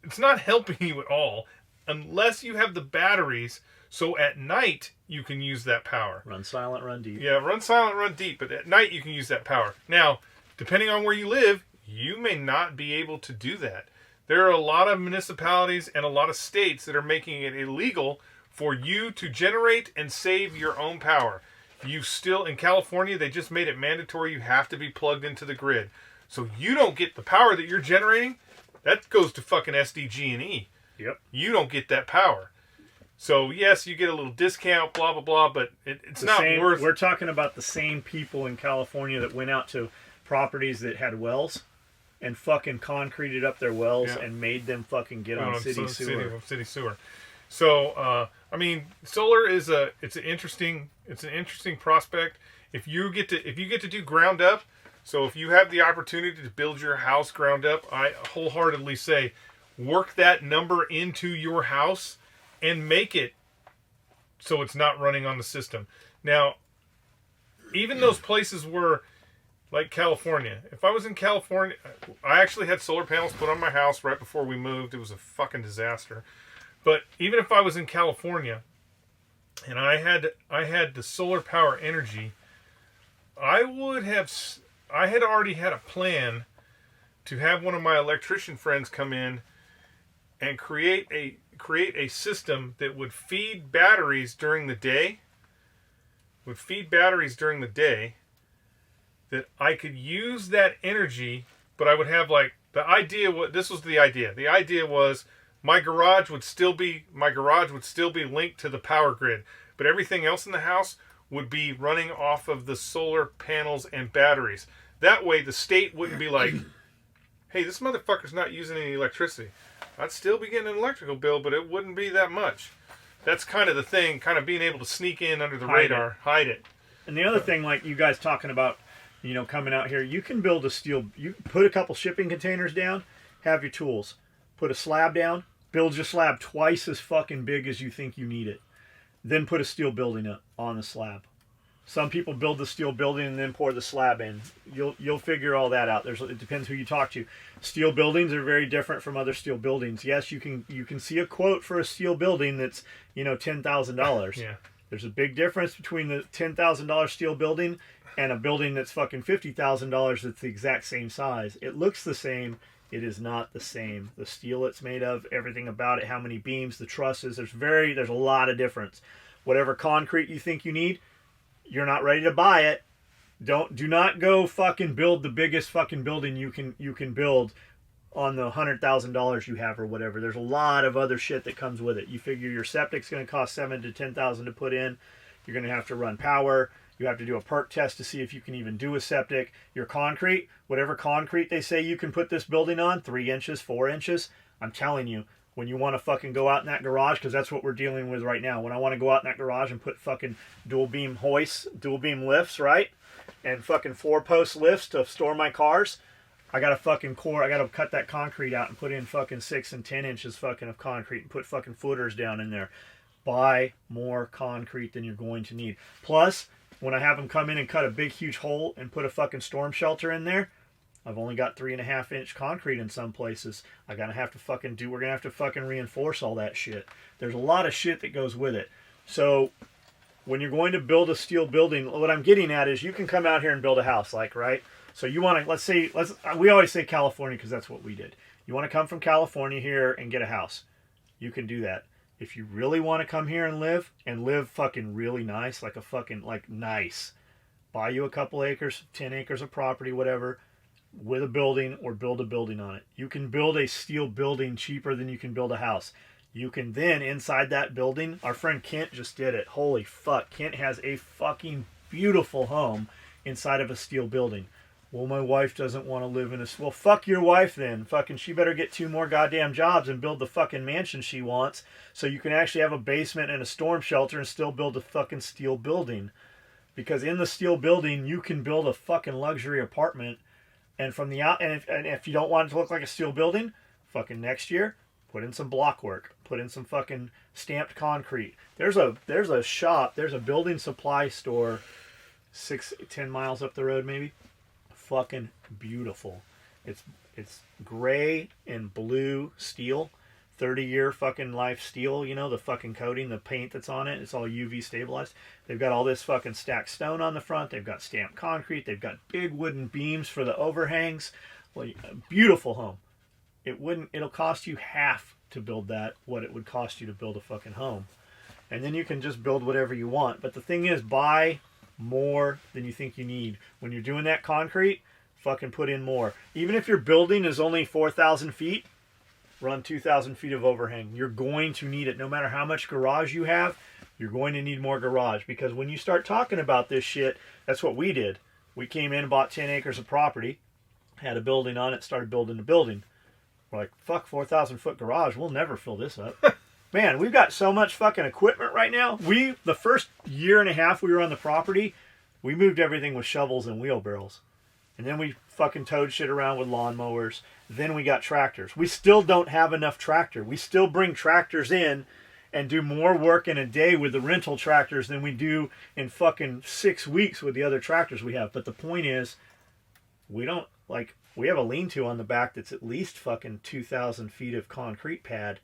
it's not helping you at all unless you have the batteries so at night you can use that power. Run silent, run deep. Yeah, run silent, run deep, but at night you can use that power. Now, depending on where you live, you may not be able to do that. There are a lot of municipalities and a lot of states that are making it illegal for you to generate and save your own power. You still, in California, they just made it mandatory you have to be plugged into the grid. So you don't get the power that you're generating. That goes to fucking SDG&E. Yep. You don't get that power. So, yes, you get a little discount, blah, blah, blah, but it's not worth... We're talking about the same people in California that went out to properties that had wells and fucking concreted up their wells and made them fucking get on city sewer. City sewer. So, I mean, solar is it's an interesting prospect. If you get to do ground up, so if you have the opportunity to build your house ground up, I wholeheartedly say work that number into your house and make it so it's not running on the system. Now, even those places where, like California, if I was in California, I actually had solar panels put on my house right before we moved. It was a fucking disaster. But even if I was in California and I had the solar power energy, I had already had a plan to have one of my electrician friends come in and create a system that would feed batteries during the day. That I could use that energy, but I would have this was the idea. The idea was my garage would still be linked to the power grid, but everything else in the house would be running off of the solar panels and batteries. That way the state wouldn't be like, hey, this motherfucker's not using any electricity. I'd still be getting an electrical bill, but it wouldn't be that much. That's kind of the thing, kind of being able to sneak in under the radar, hide it. And the other thing, like you guys talking about, coming out here, you can build you put a couple shipping containers down, have your tools, put a slab down, build your slab twice as fucking big as you think you need it. Then put a steel building up on the slab. Some people build the steel building and then pour the slab in. You'll figure all that out. It depends who you talk to. Steel buildings are very different from other steel buildings. Yes, you can see a quote for a steel building that's $10,000. Yeah. There's a big difference between the $10,000 steel building and a building that's fucking $50,000 that's the exact same size. It looks the same. It is not the same. The steel it's made of, everything about it, how many beams, the trusses, there's a lot of difference. Whatever concrete you think you need, you're not ready to buy it. Do not go fucking build the biggest fucking building you can build on the $100,000 you have or whatever. There's a lot of other shit that comes with it. You figure your septic's going to cost $7,000 to $10,000 to put in. You're going to have to run power. You have to do a perk test to see if you can even do a septic. Your concrete, whatever concrete they say you can put this building on, 3 inches, 4 inches. I'm telling you, when you want to fucking go out in that garage, because that's what we're dealing with right now. When I want to go out in that garage and put fucking dual beam hoists, dual beam lifts, right? And fucking 4-post lifts to store my cars, I got to cut that concrete out and put in fucking 6 and 10 inches fucking of concrete and put fucking footers down in there. Buy more concrete than you're going to need. Plus, when I have them come in and cut a big huge hole and put a fucking storm shelter in there, I've only got 3.5 inch concrete in some places. we're gonna have to fucking reinforce all that shit. There's a lot of shit that goes with it. So when you're going to build a steel building, what I'm getting at is you can come out here and build a house, right? So you want to, we always say California because that's what we did. You want to come from California here and get a house. You can do that. If you really want to come here and live fucking really nice, nice, buy you a couple acres, 10 acres of property, whatever, with a building or build a building on it. You can build a steel building cheaper than you can build a house. You can then, inside that building, our friend Kent just did it. Holy fuck. Kent has a fucking beautiful home inside of a steel building. Well, my wife doesn't want to live in a... Well, fuck your wife then. Fucking, she better get 2 more goddamn jobs and build the fucking mansion she wants so you can actually have a basement and a storm shelter and still build a fucking steel building. Because in the steel building, you can build a fucking luxury apartment. And from the out... And if you don't want it to look like a steel building, fucking next year, put in some block work. Put in some fucking stamped concrete. There's a shop. There's a building supply store 6-10 miles up the road maybe. Fucking beautiful. It's gray and blue steel. 30-year fucking life steel. You know, the fucking coating, the paint that's on it. It's all UV stabilized. They've got all this fucking stacked stone on the front. They've got stamped concrete. They've got big wooden beams for the overhangs. Well, beautiful home. It'll cost you half to build that what it would cost you to build a fucking home. And then you can just build whatever you want. But the thing is, buy more than you think you need. When you're doing that concrete, fucking put in more. Even if your building is only 4,000 feet, run 2,000 feet of overhang. You're going to need it. No matter how much garage you have, you're going to need more garage. Because when you start talking about this shit, that's what we did. We came in and bought 10 acres of property, had a building on it, started building the building. We're like, fuck, 4,000 foot garage. We'll never fill this up. Man, we've got so much fucking equipment right now. The first year and a half we were on the property, we moved everything with shovels and wheelbarrows. And then we fucking towed shit around with lawnmowers. Then we got tractors. We still don't have enough tractor. We still bring tractors in and do more work in a day with the rental tractors than we do in fucking 6 weeks with the other tractors we have. But the point is, we have a lean-to on the back that's at least fucking 2,000 feet of concrete pad.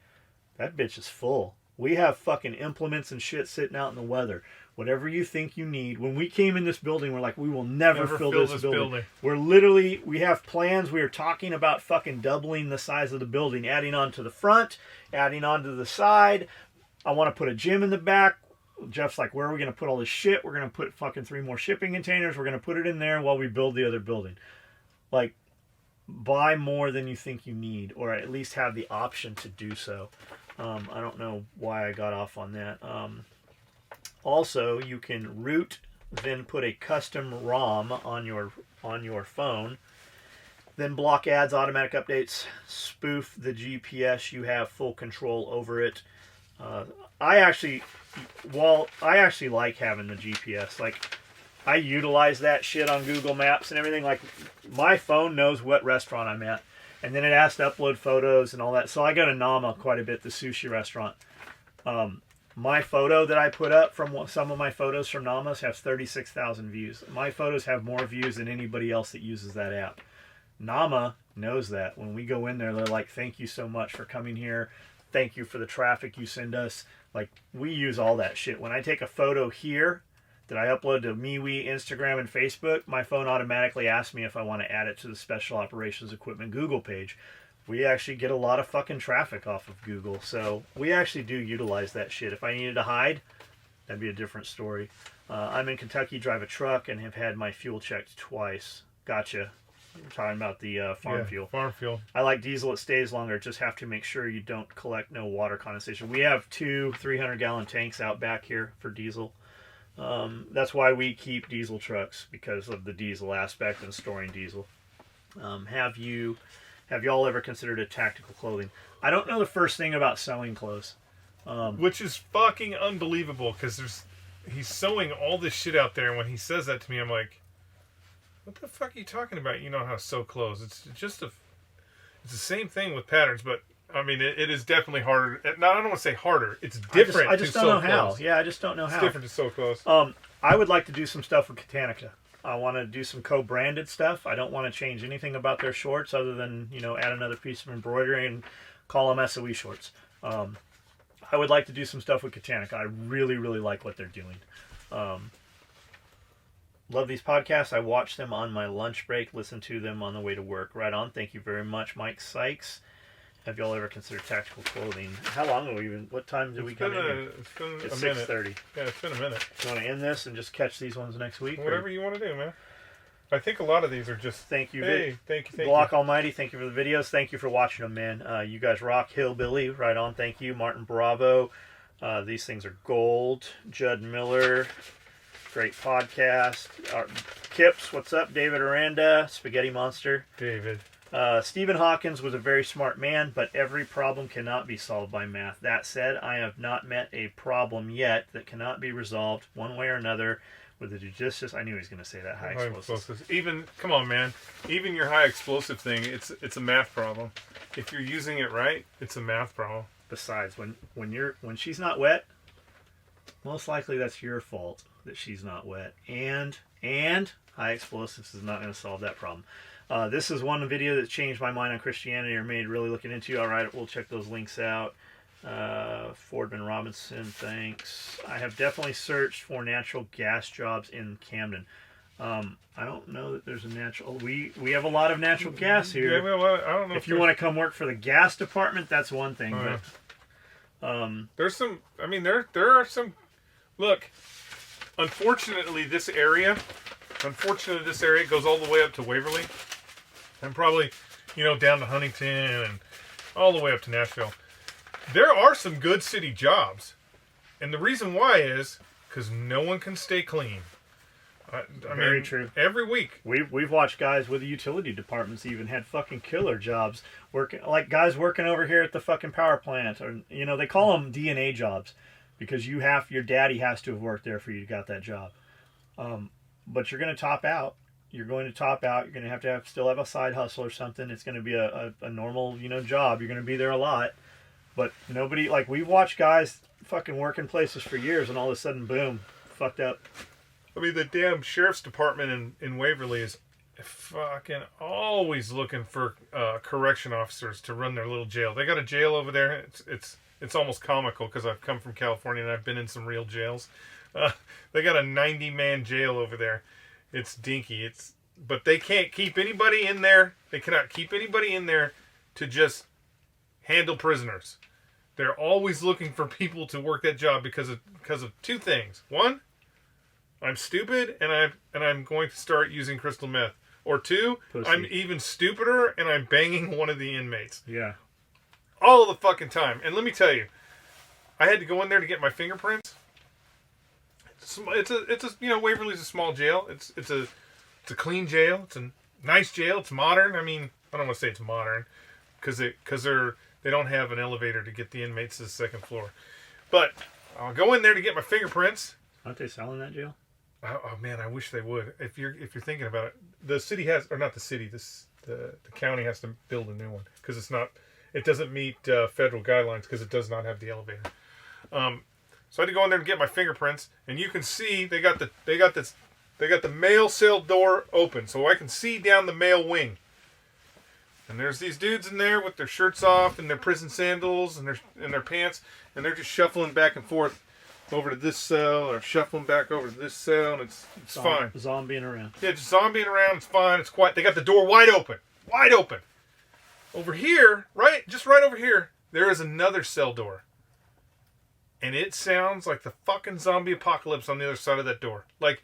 That bitch is full. We have fucking implements and shit sitting out in the weather. Whatever you think you need. When we came in this building, we're like, we will never fill this building. We have plans. We are talking about fucking doubling the size of the building. Adding on to the front. Adding on to the side. I want to put a gym in the back. Jeff's like, where are we going to put all this shit? We're going to put fucking 3 more shipping containers. We're going to put it in there while we build the other building. Like, buy more than you think you need. Or at least have the option to do so. I don't know why I got off on that. Also, you can root, then put a custom ROM on your phone, then block ads, automatic updates, spoof the GPS. You have full control over it. I actually like having the GPS. Like, I utilize that shit on Google Maps and everything. Like, my phone knows what restaurant I'm at. And then it has to upload photos and all that. So I go to Nama quite a bit, the sushi restaurant. My photo that I put up from some of my photos from Nama's have 36,000 views. My photos have more views than anybody else that uses that app. Nama knows that. When we go in there, they're like, thank you so much for coming here. Thank you for the traffic you send us. Like, we use all that shit. When I take a photo here that I upload to MeWe, Instagram, and Facebook, my phone automatically asks me if I want to add it to the Special Operations Equipment Google page. We actually get a lot of fucking traffic off of Google, so we actually do utilize that shit. If I needed to hide, that'd be a different story. I'm in Kentucky, drive a truck, and have had my fuel checked twice. Gotcha. We're talking about the farm fuel. Farm fuel. I like diesel. It stays longer. Just have to make sure you don't collect no water condensation. We have 2 300-gallon tanks out back here for diesel. That's why we keep diesel trucks, because of the diesel aspect and storing diesel. Have y'all ever considered a tactical clothing? I don't know the first thing about sewing clothes. Which is fucking unbelievable, because he's sewing all this shit out there, and when he says that to me, I'm like, what the fuck are you talking about? You know how to sew clothes. It's the same thing with patterns, but I mean, it is definitely harder. No, I don't want to say harder. It's different. I just don't know how. Yeah, I just don't know how. It's different to sew clothes. I would like to do some stuff with Katanica. I want to do some co-branded stuff. I don't want to change anything about their shorts other than, add another piece of embroidery and call them SOE shorts. I would like to do some stuff with Katanica. I really, really like what they're doing. Love these podcasts. I watch them on my lunch break, listen to them on the way to work. Right on. Thank you very much, Mike Sykes. Have y'all ever considered tactical clothing? How long have we been? What time did we come in? It's been 6:30. Yeah, it's been a minute. You want to end this and just catch these ones next week? Whatever you want to do, man. I think a lot of these are just. Thank you. Hey, thank you. Block Almighty, thank you for the videos. Thank you for watching them, man. You guys rock. Hillbilly, right on. Thank you. Martin Bravo. These things are gold. Judd Miller. Great podcast. Kips, what's up? David Aranda. Spaghetti Monster. David. Stephen Hawkins was a very smart man, but every problem cannot be solved by math. That said, I have not met a problem yet that cannot be resolved one way or another with a judicious. I knew he was going to say that. High explosives. Even, come on, man. Even your high explosive thing, it's a math problem. If you're using it right, it's a math problem. Besides, when she's not wet, most likely that's your fault that she's not wet. And high explosives is not going to solve that problem. This is one video that changed my mind on Christianity or made really looking into. All right, we'll check those links out. Fordman Robinson, thanks. I have definitely searched for natural gas jobs in Camden. I don't know that there's a natural. We have a lot of natural gas here. Yeah, well, I don't know if you want to come work for the gas department, that's one thing. But there's some. I mean, there are some. Look, unfortunately, this area goes all the way up to Waverly, and probably, down to Huntington and all the way up to Nashville. There are some good city jobs, and the reason why is because no one can stay clean. Very true. Every week we've watched guys with the utility departments even had fucking killer jobs working, like guys working over here at the fucking power plant, or they call them DNA jobs because your daddy has to have worked there for you to got that job. But you're going to top out. You're going to have to still have a side hustle or something. It's going to be a normal, job. You're going to be there a lot. But nobody, like, we've watched guys fucking work in places for years and all of a sudden, boom, fucked up. I mean, the damn sheriff's department in Waverly is fucking always looking for correction officers to run their little jail. They got a jail over there. It's almost comical because I've come from California and I've been in some real jails. They got a 90-man jail over there. It's dinky. But they can't keep anybody in there. They cannot keep anybody in there to just handle prisoners. They're always looking for people to work that job because of two things. One, I'm stupid and I'm going to start using crystal meth. Or two, Pussy. I'm even stupider and I'm banging one of the inmates. Yeah. All the fucking time. And let me tell you, I had to go in there to get my fingerprints. Waverly's a small jail. It's a clean jail. It's a nice jail. It's modern. I mean, I don't want to say it's modern because they don't have an elevator to get the inmates to the second floor. But I'll go in there to get my fingerprints. Aren't they selling that jail? Oh man, I wish they would. If you're thinking about it, the city has, or not the city, the county has to build a new one because it doesn't meet federal guidelines because it does not have the elevator. So I had to go in there and get my fingerprints, and you can see they got the mail cell door open, so I can see down the mail wing. And there's these dudes in there with their shirts off and their prison sandals and their pants, and they're just shuffling back and forth over to this cell or shuffling back over to this cell, and it's fine. Zombieing around. Yeah, just zombieing around. It's fine. It's quiet. They got the door wide open. Wide open. Over here, right over here, there is another cell door. And it sounds like the fucking zombie apocalypse on the other side of that door. Like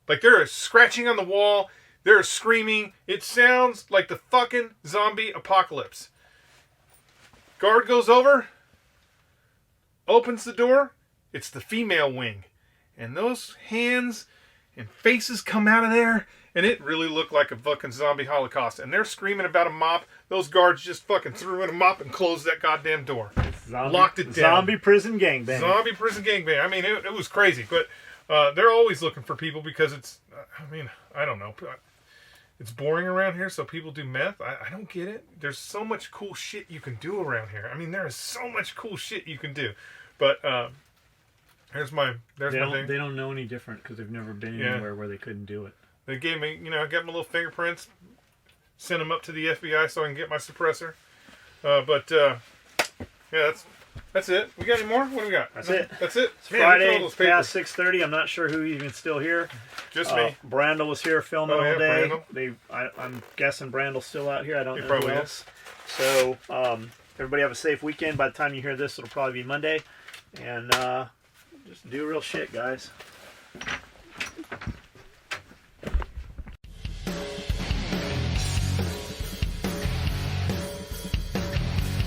there is scratching on the wall. There is screaming. It sounds like the fucking zombie apocalypse. Guard goes over, opens the door. It's the female wing. And those hands and faces come out of there. And it really looked like a fucking zombie holocaust. And they're screaming about a mop. Those guards just fucking threw in a mop and closed that goddamn door. Locked it down. Zombie prison gangbang. Zombie prison gangbang. I mean, it was crazy. But they're always looking for people because it's, I don't know. It's boring around here, so people do meth. I don't get it. There's so much cool shit you can do around here. I mean, there is so much cool shit you can do. But there's my thing. They don't know any different because they've never been anywhere where they couldn't do it. They gave me, I got my little fingerprints, sent them up to the FBI so I can get my suppressor. Yeah, that's it. We got any more? What do we got? That's it. That's it. It's Friday, past 6:30. I'm not sure who even still here. Just me. Brandel was here filming all day. Brandel. I'm guessing Brandel's still out here. I don't know probably who else. So everybody have a safe weekend. By the time you hear this, it'll probably be Monday. And just do real shit, guys.